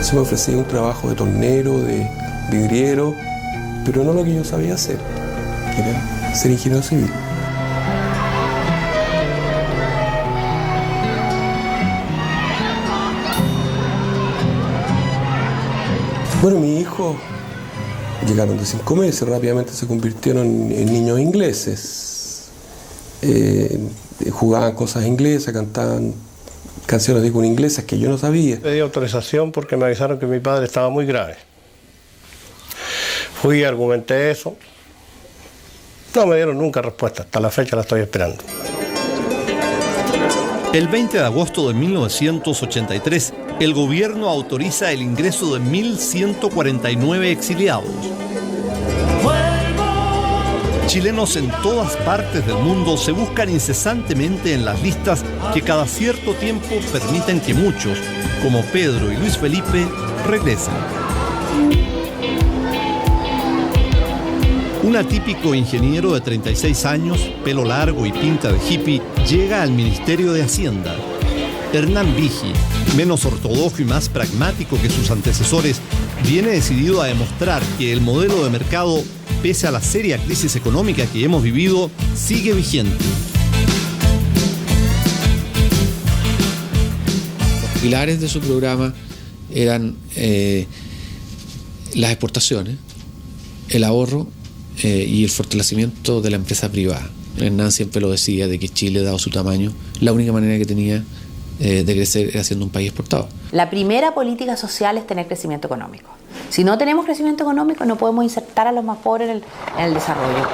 Se me ofrecía un trabajo de tornero, de vidriero, pero no lo que yo sabía hacer, que era ser ingeniero civil. Bueno, mis hijos llegaron de 5 meses, rápidamente se convirtieron en niños ingleses. Jugaban cosas inglesas, cantaban canciones de inglesas que yo no sabía. Pedí autorización porque me avisaron que mi padre estaba muy grave. Fui, argumenté eso. No me dieron nunca respuesta, hasta la fecha la estoy esperando. El 20 de agosto de 1983, el gobierno autoriza el ingreso de 1.149 exiliados. Chilenos en todas partes del mundo se buscan incesantemente en las listas que cada cierto tiempo permiten que muchos, como Pedro y Luis Felipe, regresen. Un atípico ingeniero de 36 años, pelo largo y pinta de hippie, llega al Ministerio de Hacienda. Hernán Vigi, menos ortodoxo y más pragmático que sus antecesores, viene decidido a demostrar que el modelo de mercado, pese a la seria crisis económica que hemos vivido, sigue vigente. Los pilares de su programa eran las exportaciones, el ahorro y el fortalecimiento de la empresa privada. Hernán siempre lo decía, de que Chile, dado su tamaño, la única manera que tenía de crecer era siendo un país exportador. La primera política social es tener crecimiento económico. Si no tenemos crecimiento económico, no podemos insertar a los más pobres en el desarrollo.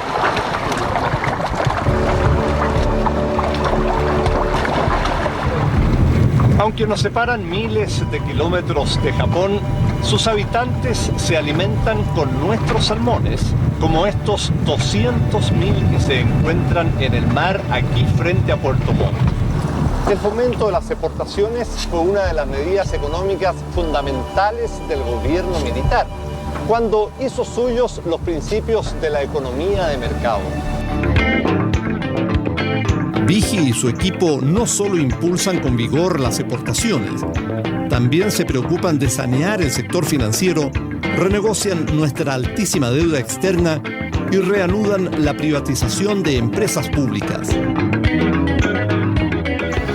Aunque nos separan miles de kilómetros de Japón, sus habitantes se alimentan con nuestros salmones, como estos 200.000 que se encuentran en el mar aquí frente a Puerto Montt. El fomento de las exportaciones fue una de las medidas económicas fundamentales del gobierno militar, cuando hizo suyos los principios de la economía de mercado. Vigi y su equipo no solo impulsan con vigor las exportaciones, también se preocupan de sanear el sector financiero, renegocian nuestra altísima deuda externa y reanudan la privatización de empresas públicas.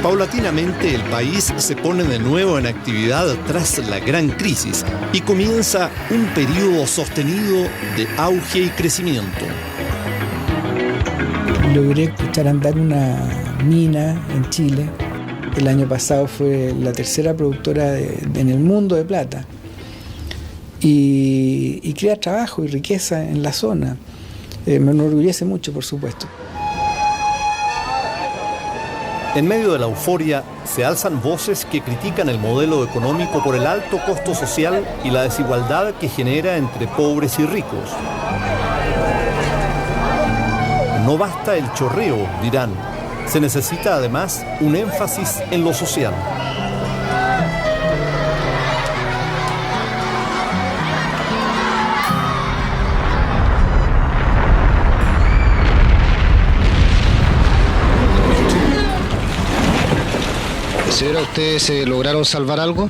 Paulatinamente el país se pone de nuevo en actividad tras la gran crisis y comienza un periodo sostenido de auge y crecimiento. Logré echar a andar una mina en Chile. El año pasado fue la tercera productora en el mundo de plata. Y crea trabajo y riqueza en la zona. Me enorgullece mucho, por supuesto. En medio de la euforia, se alzan voces que critican el modelo económico por el alto costo social y la desigualdad que genera entre pobres y ricos. No basta el chorreo, dirán. Se necesita además un énfasis en lo social. Señora, ¿ustedes lograron salvar algo?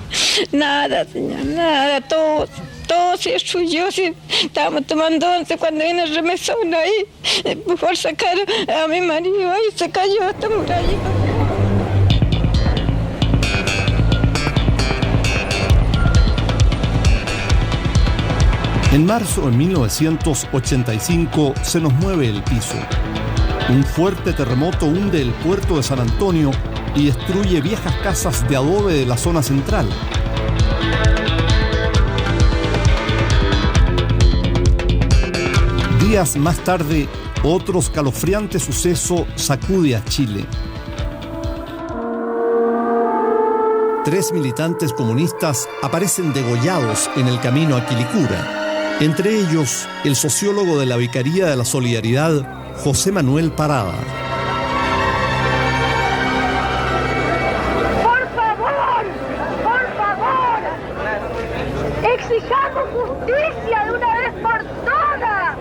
Nada, señor, nada, todo se destruyó. Estábamos tomando once cuando viene el remesón ahí, por sacar a mi marido, ahí se cayó esta muralla. En marzo de 1985 se nos mueve el piso. Un fuerte terremoto hunde el puerto de San Antonio y destruye viejas casas de adobe de la zona central. Días más tarde, otro escalofriante suceso sacude a Chile. 3 militantes comunistas aparecen degollados en el camino a Quilicura. Entre ellos, el sociólogo de la Vicaría de la Solidaridad, José Manuel Parada. ¡Exijamos justicia de una vez por todas!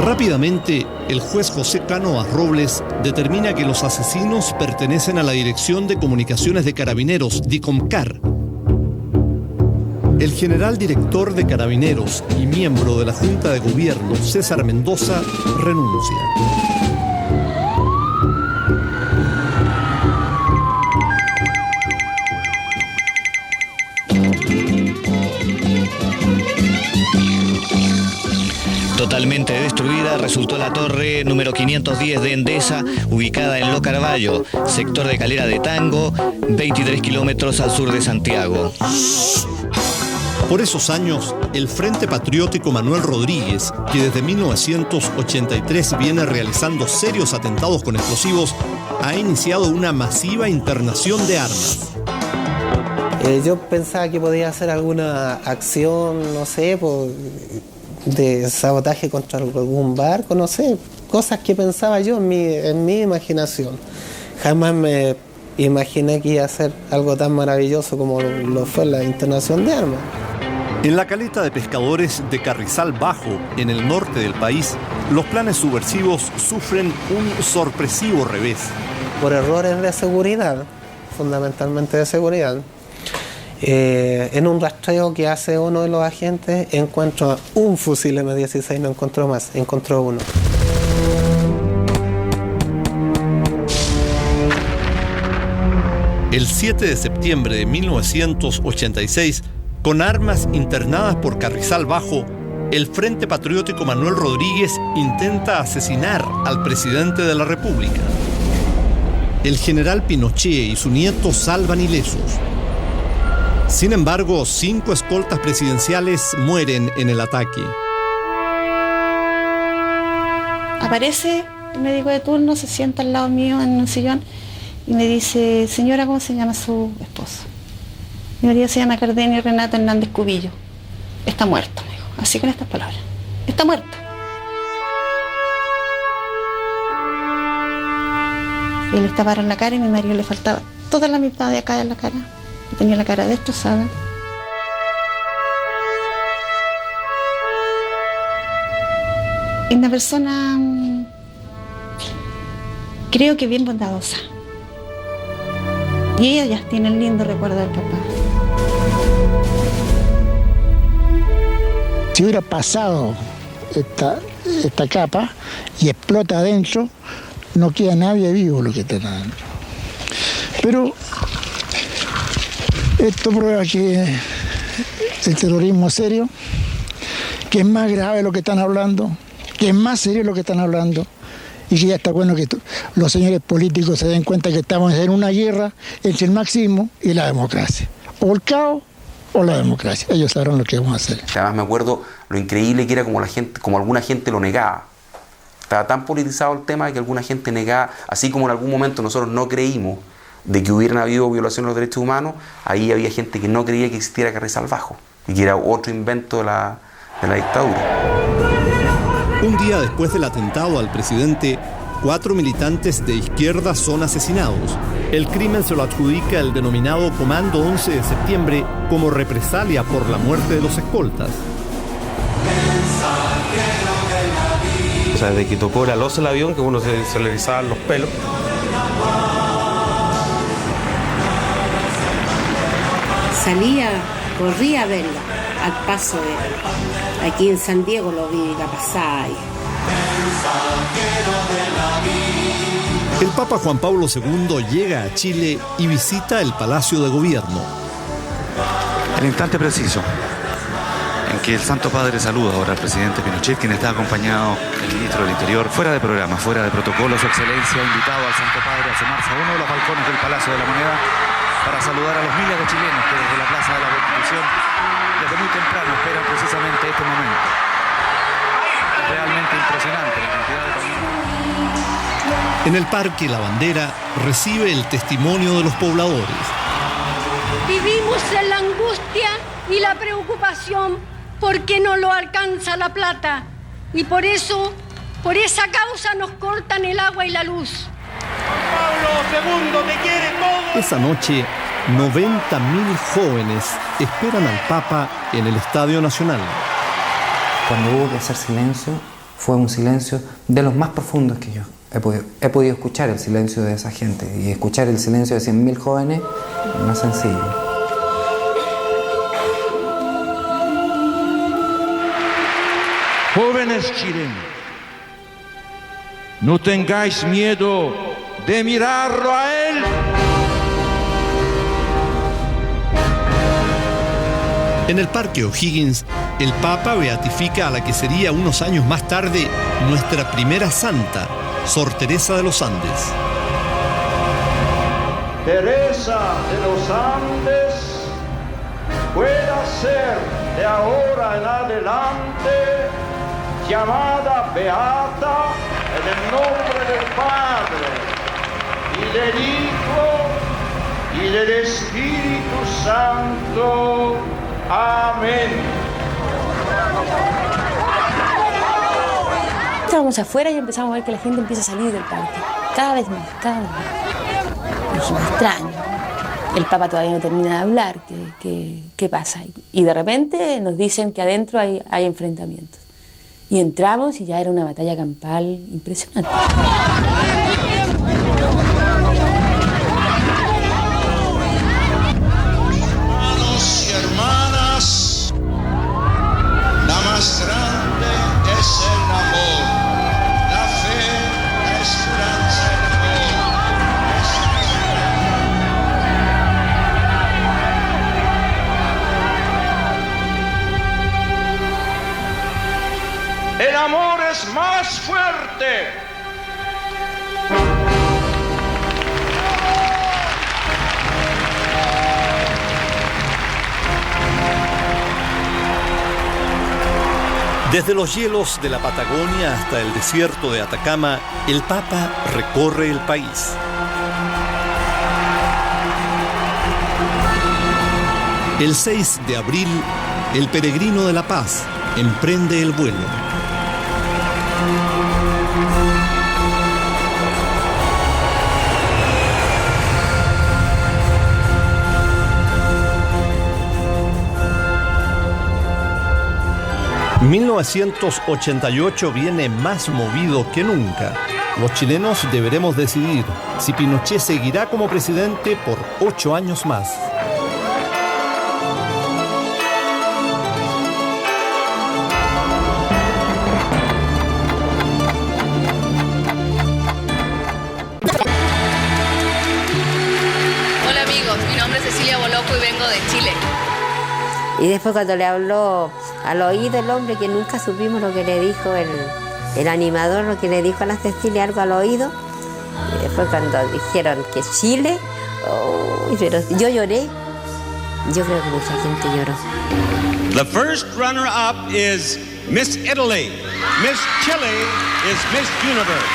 Rápidamente, el juez José Cánovas Robles determina que los asesinos pertenecen a la Dirección de Comunicaciones de Carabineros, DICOMCAR. El general director de Carabineros y miembro de la Junta de Gobierno, César Mendoza, renuncia. Totalmente destruida resultó la torre número 510 de Endesa, ubicada en Lo Carballo, sector de Calera de Tango, 23 kilómetros al sur de Santiago. Por esos años, el Frente Patriótico Manuel Rodríguez, que desde 1983 viene realizando serios atentados con explosivos, ha iniciado una masiva internación de armas. Yo pensaba que podía hacer alguna acción, no sé, de sabotaje contra algún barco, no sé, cosas que pensaba yo en mi imaginación. Jamás me imaginé que iba a ser algo tan maravilloso como lo fue la internación de armas. En la caleta de pescadores de Carrizal Bajo, en el norte del país, los planes subversivos sufren un sorpresivo revés. Por errores de seguridad, fundamentalmente de seguridad. En un rastreo que hace uno de los agentes, encuentra un fusil M16, no encontró más, encontró uno. El 7 de septiembre de 1986, con armas internadas por Carrizal Bajo, el Frente Patriótico Manuel Rodríguez intenta asesinar al presidente de la República. El general Pinochet y su nieto salvan ilesos. Sin embargo, 5 escoltas presidenciales mueren en el ataque. Aparece el médico de turno, se sienta al lado mío en un sillón y me dice: señora, ¿cómo se llama su esposo? Mi marido se llama Cardenio Renato Hernández Cubillo. Está muerto, me dijo, así con estas palabras. Está muerto. Y le taparon la cara y a mi marido le faltaba toda la mitad de acá de la cara. Tenía la cara destrozada. Es una persona, creo que bien bondadosa. Y ella ya tiene el lindo recuerdo del papá. Si hubiera pasado esta capa y explota adentro, no queda nadie vivo lo que está adentro. Pero esto prueba que el terrorismo es serio, que es más grave lo que están hablando, que es más serio lo que están hablando, y que ya está bueno que los señores políticos se den cuenta que estamos en una guerra entre el marxismo y la democracia. O el caos o la democracia. Ellos sabrán lo que vamos a hacer. Además me acuerdo lo increíble que era como alguna gente lo negaba. Estaba tan politizado el tema que alguna gente negaba, así como en algún momento nosotros no creímos de que hubieran habido violaciones de los derechos humanos, ahí había gente que no creía que existiera Carrizal Bajo y que era otro invento de la dictadura. Un día después del atentado al presidente, 4 militantes de izquierda son asesinados. El crimen se lo adjudica el denominado Comando 11 de septiembre como represalia por la muerte de los escoltas. O sea, desde que tocó la losa del avión, que uno se le erizaban los pelos. Salía, corría a verla, al paso de él. Aquí en San Diego lo vi la pasada. El Papa Juan Pablo II llega a Chile y visita el Palacio de Gobierno. El instante preciso en que el Santo Padre saluda ahora al presidente Pinochet, quien está acompañado del ministro del Interior, fuera de programa, fuera de protocolo. Su excelencia ha invitado al Santo Padre a sumarse a uno de los balcones del Palacio de la Moneda para saludar a los miles de chilenos que desde la Plaza de la Constitución desde muy temprano esperan precisamente este momento. Es realmente impresionante la cantidad de familias. En el Parque La Bandera recibe el testimonio de los pobladores. Vivimos en la angustia y la preocupación porque no lo alcanza la plata. Y por eso, por esa causa nos cortan el agua y la luz. Pablo II te quiere todo. Esa noche, 90.000 jóvenes esperan al Papa en el Estadio Nacional. Cuando hubo que hacer silencio, fue un silencio de los más profundos que yo he podido escuchar, el silencio de esa gente. Y escuchar el silencio de 100.000 jóvenes no es sencillo. Jóvenes chilenos, no tengáis miedo de mirarlo a él. En el Parque O'Higgins, el Papa beatifica a la que sería unos años más tarde nuestra primera santa, Sor Teresa de los Andes. Teresa de los Andes pueda ser de ahora en adelante llamada beata en el nombre del Padre y del Hijo y del Espíritu Santo. Amén. Estábamos afuera y empezamos a ver que la gente empieza a salir del parque. Cada vez más, cada vez más. Dijimos, extraño. El Papa todavía no termina de hablar. ¿Qué pasa? Y de repente nos dicen que adentro hay enfrentamientos. Y entramos y ya era una batalla campal impresionante. Hermanos y hermanas, la más grande es el amor, la fe, la esperanza, el amor. El amor es más fuerte. Desde los hielos de la Patagonia hasta el desierto de Atacama, el Papa recorre el país. El 6 de abril, el peregrino de la paz emprende el vuelo. ...1988 viene más movido que nunca. Los chilenos deberemos decidir si Pinochet seguirá como presidente por 8 años más. Hola amigos, mi nombre es Cecilia Boloco y vengo de Chile. Y después cuando le habló al oído el hombre, que nunca supimos lo que le dijo el animador, lo que le dijo a la Cecilia, algo al oído. Y después cuando dijeron que Chile, pero yo lloré. Yo creo que mucha gente lloró. The first runner-up is Miss Italy. Miss Chile is Miss Universe.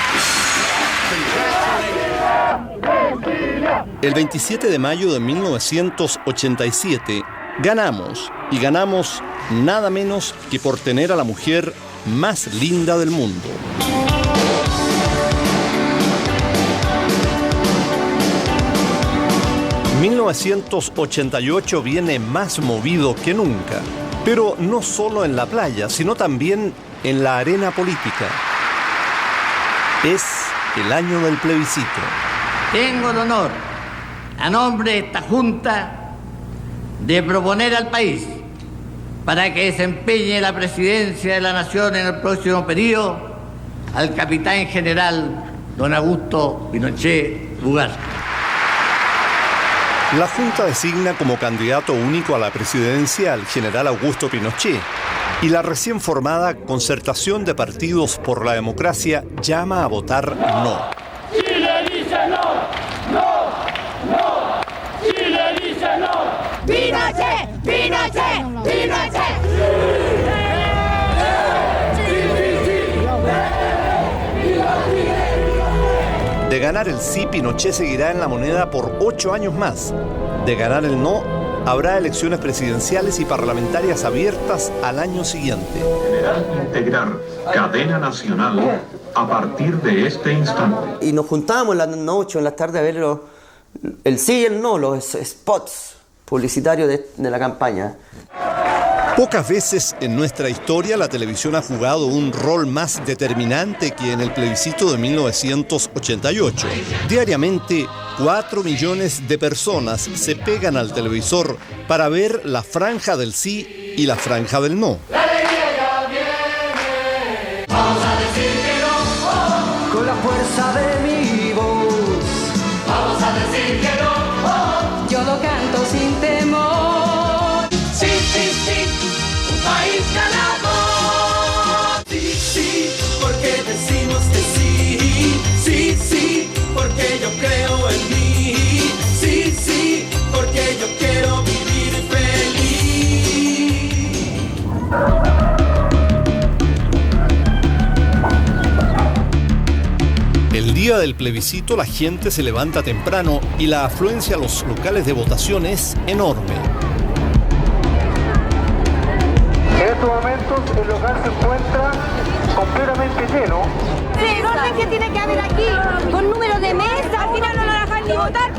El 27 de mayo de 1987 ganamos, y ganamos nada menos que por tener a la mujer más linda del mundo. ...1988 viene más movido que nunca, pero no solo en la playa, sino también en la arena política. Es el año del plebiscito. Tengo el honor, a nombre de esta Junta, de proponer al país para que desempeñe la presidencia de la Nación en el próximo periodo al capitán general don Augusto Pinochet Ugarte. La Junta designa como candidato único a la presidencia al general Augusto Pinochet, y la recién formada Concertación de Partidos por la Democracia llama a votar no. Chile dice no, no, no. Chile ganar el sí, Pinochet seguirá en la moneda por 8 años más. De ganar el no, habrá elecciones presidenciales y parlamentarias abiertas al año siguiente. General Integrar, cadena nacional, a partir de este instante. Y nos juntábamos en la noche o en la tarde a ver el sí y el no, los spots publicitarios de la campaña. Pocas veces en nuestra historia la televisión ha jugado un rol más determinante que en el plebiscito de 1988. Diariamente, 4 millones de personas se pegan al televisor para ver la franja del sí y la franja del no. Vamos a decir que no, con la fuerza de mi voz. Vamos a decir que no, yo lo canto sin temor. Sí, sí, sí, un país ganador. Sí, sí, porque decimos que sí. Sí, sí, porque yo creo en mí. Sí, sí, porque yo quiero vivir feliz. El día del plebiscito la gente se levanta temprano y la afluencia a los locales de votación es enorme. En estos momentos el local se encuentra completamente lleno. ¿Qué orden que tiene que haber aquí? Con número de mesa, al final no lo dejan ni votar.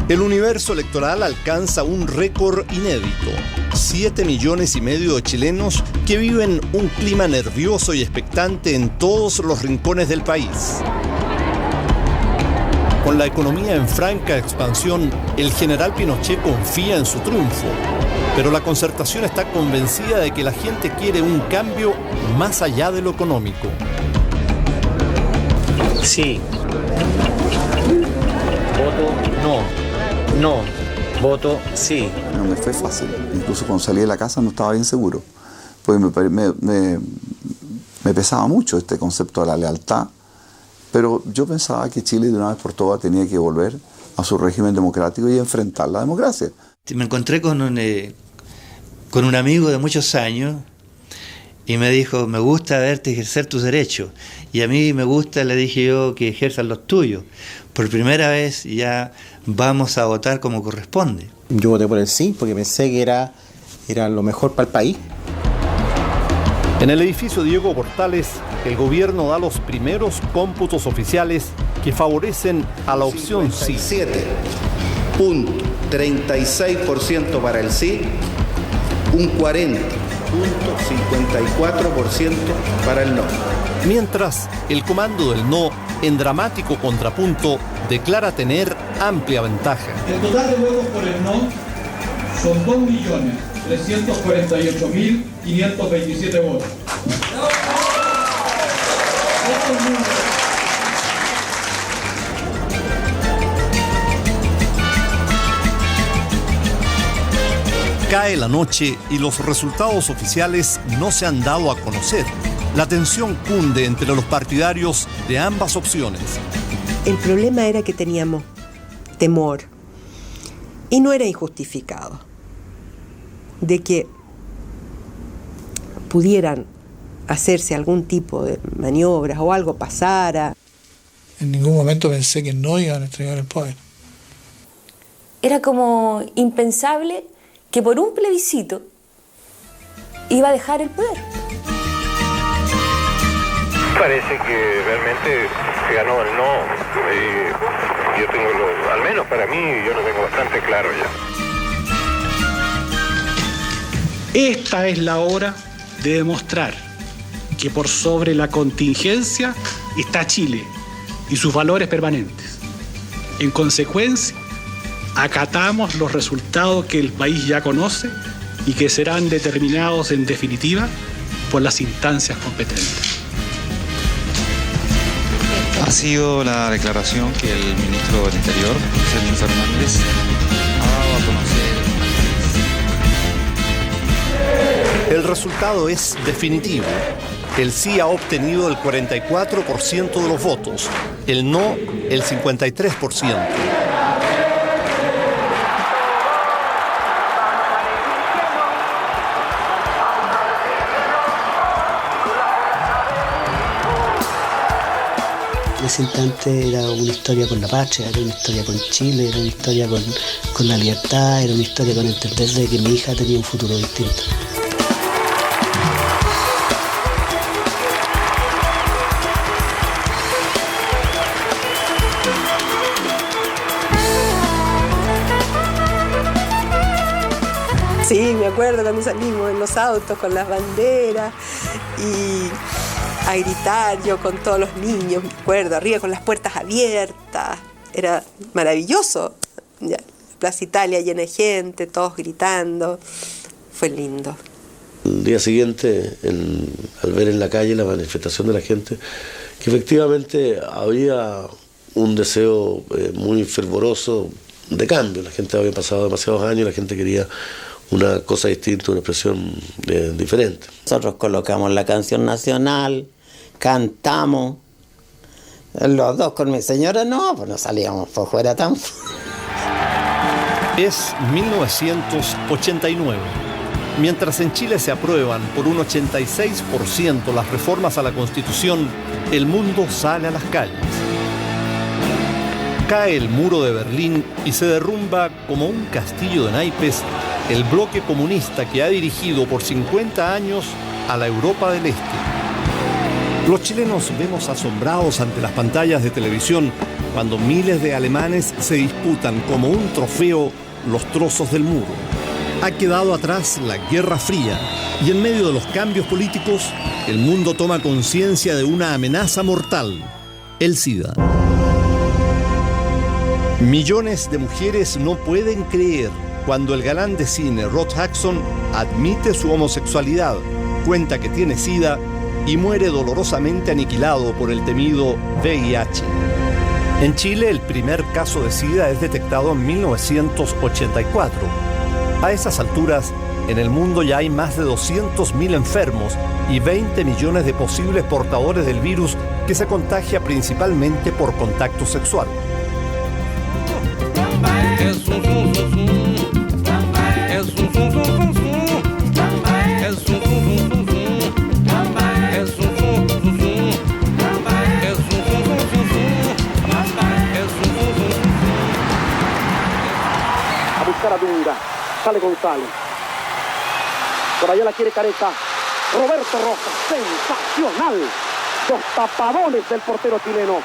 El universo electoral alcanza un récord inédito. 7,5 millones de chilenos que viven un clima nervioso y expectante en todos los rincones del país. Con la economía en franca expansión, el general Pinochet confía en su triunfo, pero la Concertación está convencida de que la gente quiere un cambio más allá de lo económico. Sí. Voto no. No. Voto sí. No me fue fácil. Incluso cuando salí de la casa no estaba bien seguro. Pues me pesaba mucho este concepto de la lealtad. Pero yo pensaba que Chile de una vez por todas tenía que volver a su régimen democrático y enfrentar la democracia. Me encontré con un amigo de muchos años y me dijo, me gusta verte ejercer tus derechos. Y a mí me gusta, le dije yo, que ejerzan los tuyos. Por primera vez ya vamos a votar como corresponde. Yo voté por el sí porque pensé que era lo mejor para el país. En el edificio Diego Portales, el gobierno da los primeros cómputos oficiales que favorecen a la opción sí. 57.36% para el sí, un 40.54% para el no. Mientras, el comando del no, en dramático contrapunto, declara tener amplia ventaja. El total de votos por el no son 2.348.527 votos. Cae la noche y los resultados oficiales no se han dado a conocer. La tensión cunde entre los partidarios de ambas opciones. El problema era que teníamos temor, y no era injustificado, de que pudieran hacerse algún tipo de maniobras o algo pasara. En ningún momento pensé que no iban a entregar el poder. Era como impensable que por un plebiscito iba a dejar el poder. Parece que realmente se ganó el no. Yo tengo, al menos para mí, yo lo tengo bastante claro ya. Esta es la hora de demostrar que por sobre la contingencia está Chile y sus valores permanentes. En consecuencia, acatamos los resultados que el país ya conoce y que serán determinados en definitiva por las instancias competentes. Ha sido la declaración que el ministro del Interior, Sergio Fernández, ha dado a conocer. El resultado es definitivo. El sí ha obtenido el 44% de los votos, el no el 53%. ese instante era una historia con la patria, era una historia con Chile, era una historia con la libertad, era una historia con entender de que mi hija tenía un futuro distinto. Sí, me acuerdo cuando salimos en los autos con las banderas y a gritar yo con todos los niños, me acuerdo, arriba con las puertas abiertas, era maravilloso. Ya, Plaza Italia llena de gente, todos gritando, fue lindo. El día siguiente, al ver en la calle la manifestación de la gente, que efectivamente había un deseo muy fervoroso de cambio, la gente había pasado demasiados años, la gente quería una cosa distinta, una expresión diferente. Nosotros colocamos la canción nacional, cantamos, los dos con mi señora pues no salíamos por fuera tampoco. Es 1989. Mientras en Chile se aprueban por un 86% las reformas a la Constitución, el mundo sale a las calles. Cae el muro de Berlín y se derrumba como un castillo de naipes el bloque comunista que ha dirigido por 50 años a la Europa del Este. Los chilenos vemos asombrados ante las pantallas de televisión cuando miles de alemanes se disputan como un trofeo los trozos del muro. Ha quedado atrás la Guerra Fría y en medio de los cambios políticos, el mundo toma conciencia de una amenaza mortal, el SIDA. Millones de mujeres no pueden creer cuando el galán de cine Rod Hudson admite su homosexualidad, cuenta que tiene SIDA y muere dolorosamente aniquilado por el temido VIH. En Chile, el primer caso de SIDA es detectado en 1984. A esas alturas, en el mundo ya hay más de 200.000 enfermos y 20 millones de posibles portadores del virus que se contagia principalmente por contacto sexual. A Dunga, sale González, por allá la quiere Careca, Roberto Rojas, sensacional, los tapadones del portero chileno.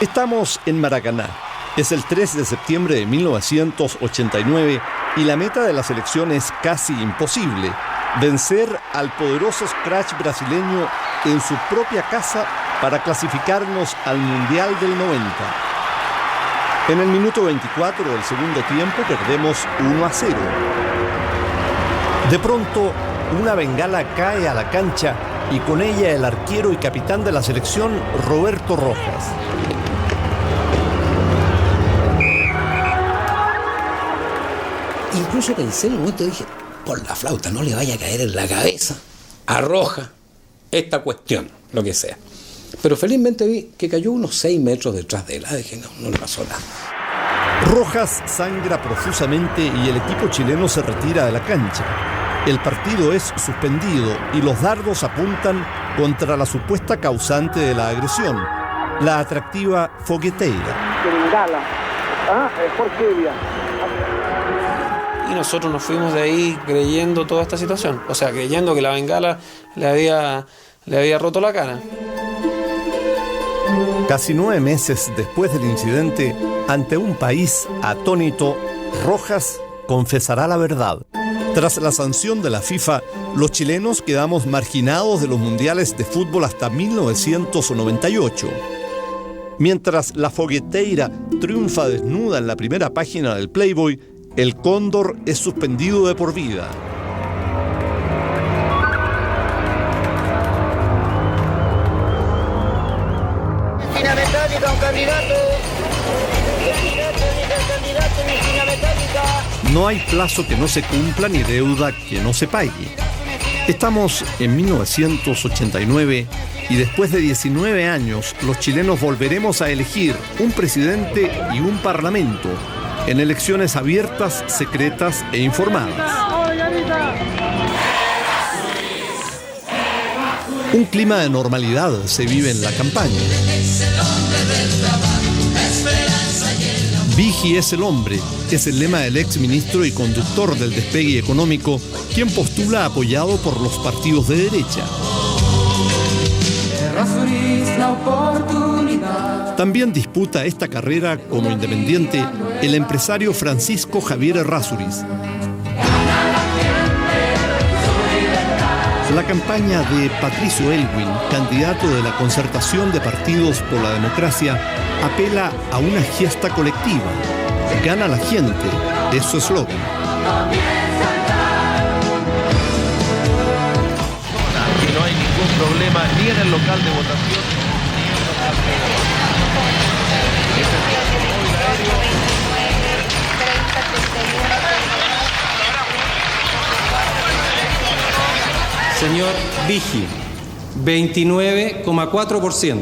Estamos en Maracaná, es el 3 de septiembre de 1989 y la meta de la selección es casi imposible, vencer al poderoso Scratch brasileño en su propia casa para clasificarnos al Mundial del 90. En el minuto 24 del segundo tiempo perdemos 1-0. De pronto, una bengala cae a la cancha y con ella el arquero y capitán de la selección, Roberto Rojas. Incluso pensé en un momento, dije, por la flauta, no le vaya a caer en la cabeza a Rojas esta cuestión, lo que sea. Pero felizmente vi que cayó unos 6 metros detrás de él. Dije, no le pasó nada. Rojas sangra profusamente y el equipo chileno se retira de la cancha. El partido es suspendido y los dardos apuntan contra la supuesta causante de la agresión, la atractiva fogueteira. Bengala, Jorge Evia. Y nosotros nos fuimos de ahí creyendo toda esta situación. O sea, creyendo que la bengala le había roto la cara. Casi 9 meses después del incidente, ante un país atónito, Rojas confesará la verdad. Tras la sanción de la FIFA, los chilenos quedamos marginados de los mundiales de fútbol hasta 1998. Mientras la fogueteira triunfa desnuda en la primera página del Playboy, el cóndor es suspendido de por vida. Esquina metálica, un candidato. Esquina metálica. No hay plazo que no se cumpla ni deuda que no se pague. Estamos en 1989 y después de 19 años los chilenos volveremos a elegir un presidente y un parlamento en elecciones abiertas, secretas e informadas. Un clima de normalidad se vive en la campaña. Vigi es el hombre, es el lema del ex ministro y conductor del despegue económico, quien postula apoyado por los partidos de derecha. También disputa esta carrera como independiente el empresario Francisco Javier Errázuriz. La campaña de Patricio Aylwin, candidato de la Concertación de Partidos por la Democracia, apela a una gesta colectiva. Gana la gente, es su eslogan. Y no hay ningún problema ni en el local de votación. Señor Vigi, 29,4%.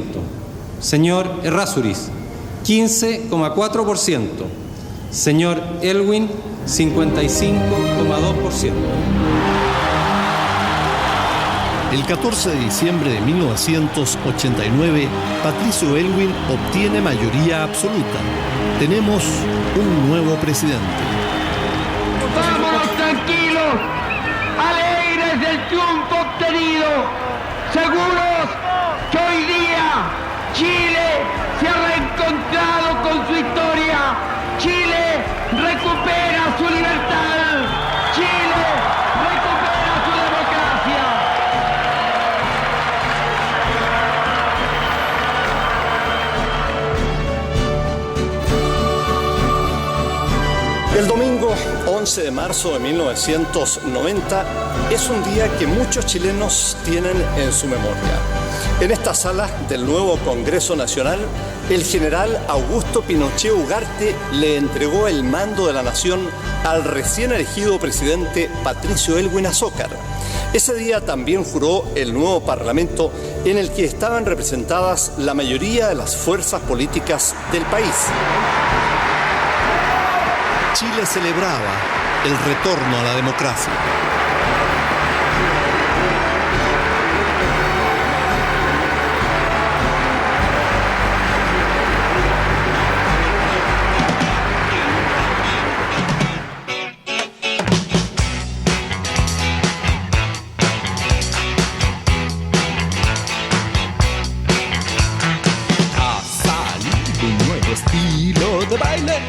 Señor Errázuriz, 15,4%. Señor Aylwin, 55,2%. El 14 de diciembre de 1989, Patricio Aylwin obtiene mayoría absoluta. Tenemos un nuevo presidente. ¡Vámonos tranquilos! ¡Alegres del triunfo obtenido! ¡Seguros que hoy día Chile se ha reencontrado con su historia! ¡Chile recupera su libertad! ¡Chile recupera su democracia! El domingo 11 de marzo de 1990 es un día que muchos chilenos tienen en su memoria. En esta sala del nuevo Congreso Nacional, el general Augusto Pinochet Ugarte le entregó el mando de la nación al recién elegido presidente Patricio Aylwin Azócar. Ese día también juró el nuevo Parlamento, en el que estaban representadas la mayoría de las fuerzas políticas del país. Chile celebraba el retorno a la democracia. Ha salido un nuevo estilo de baile.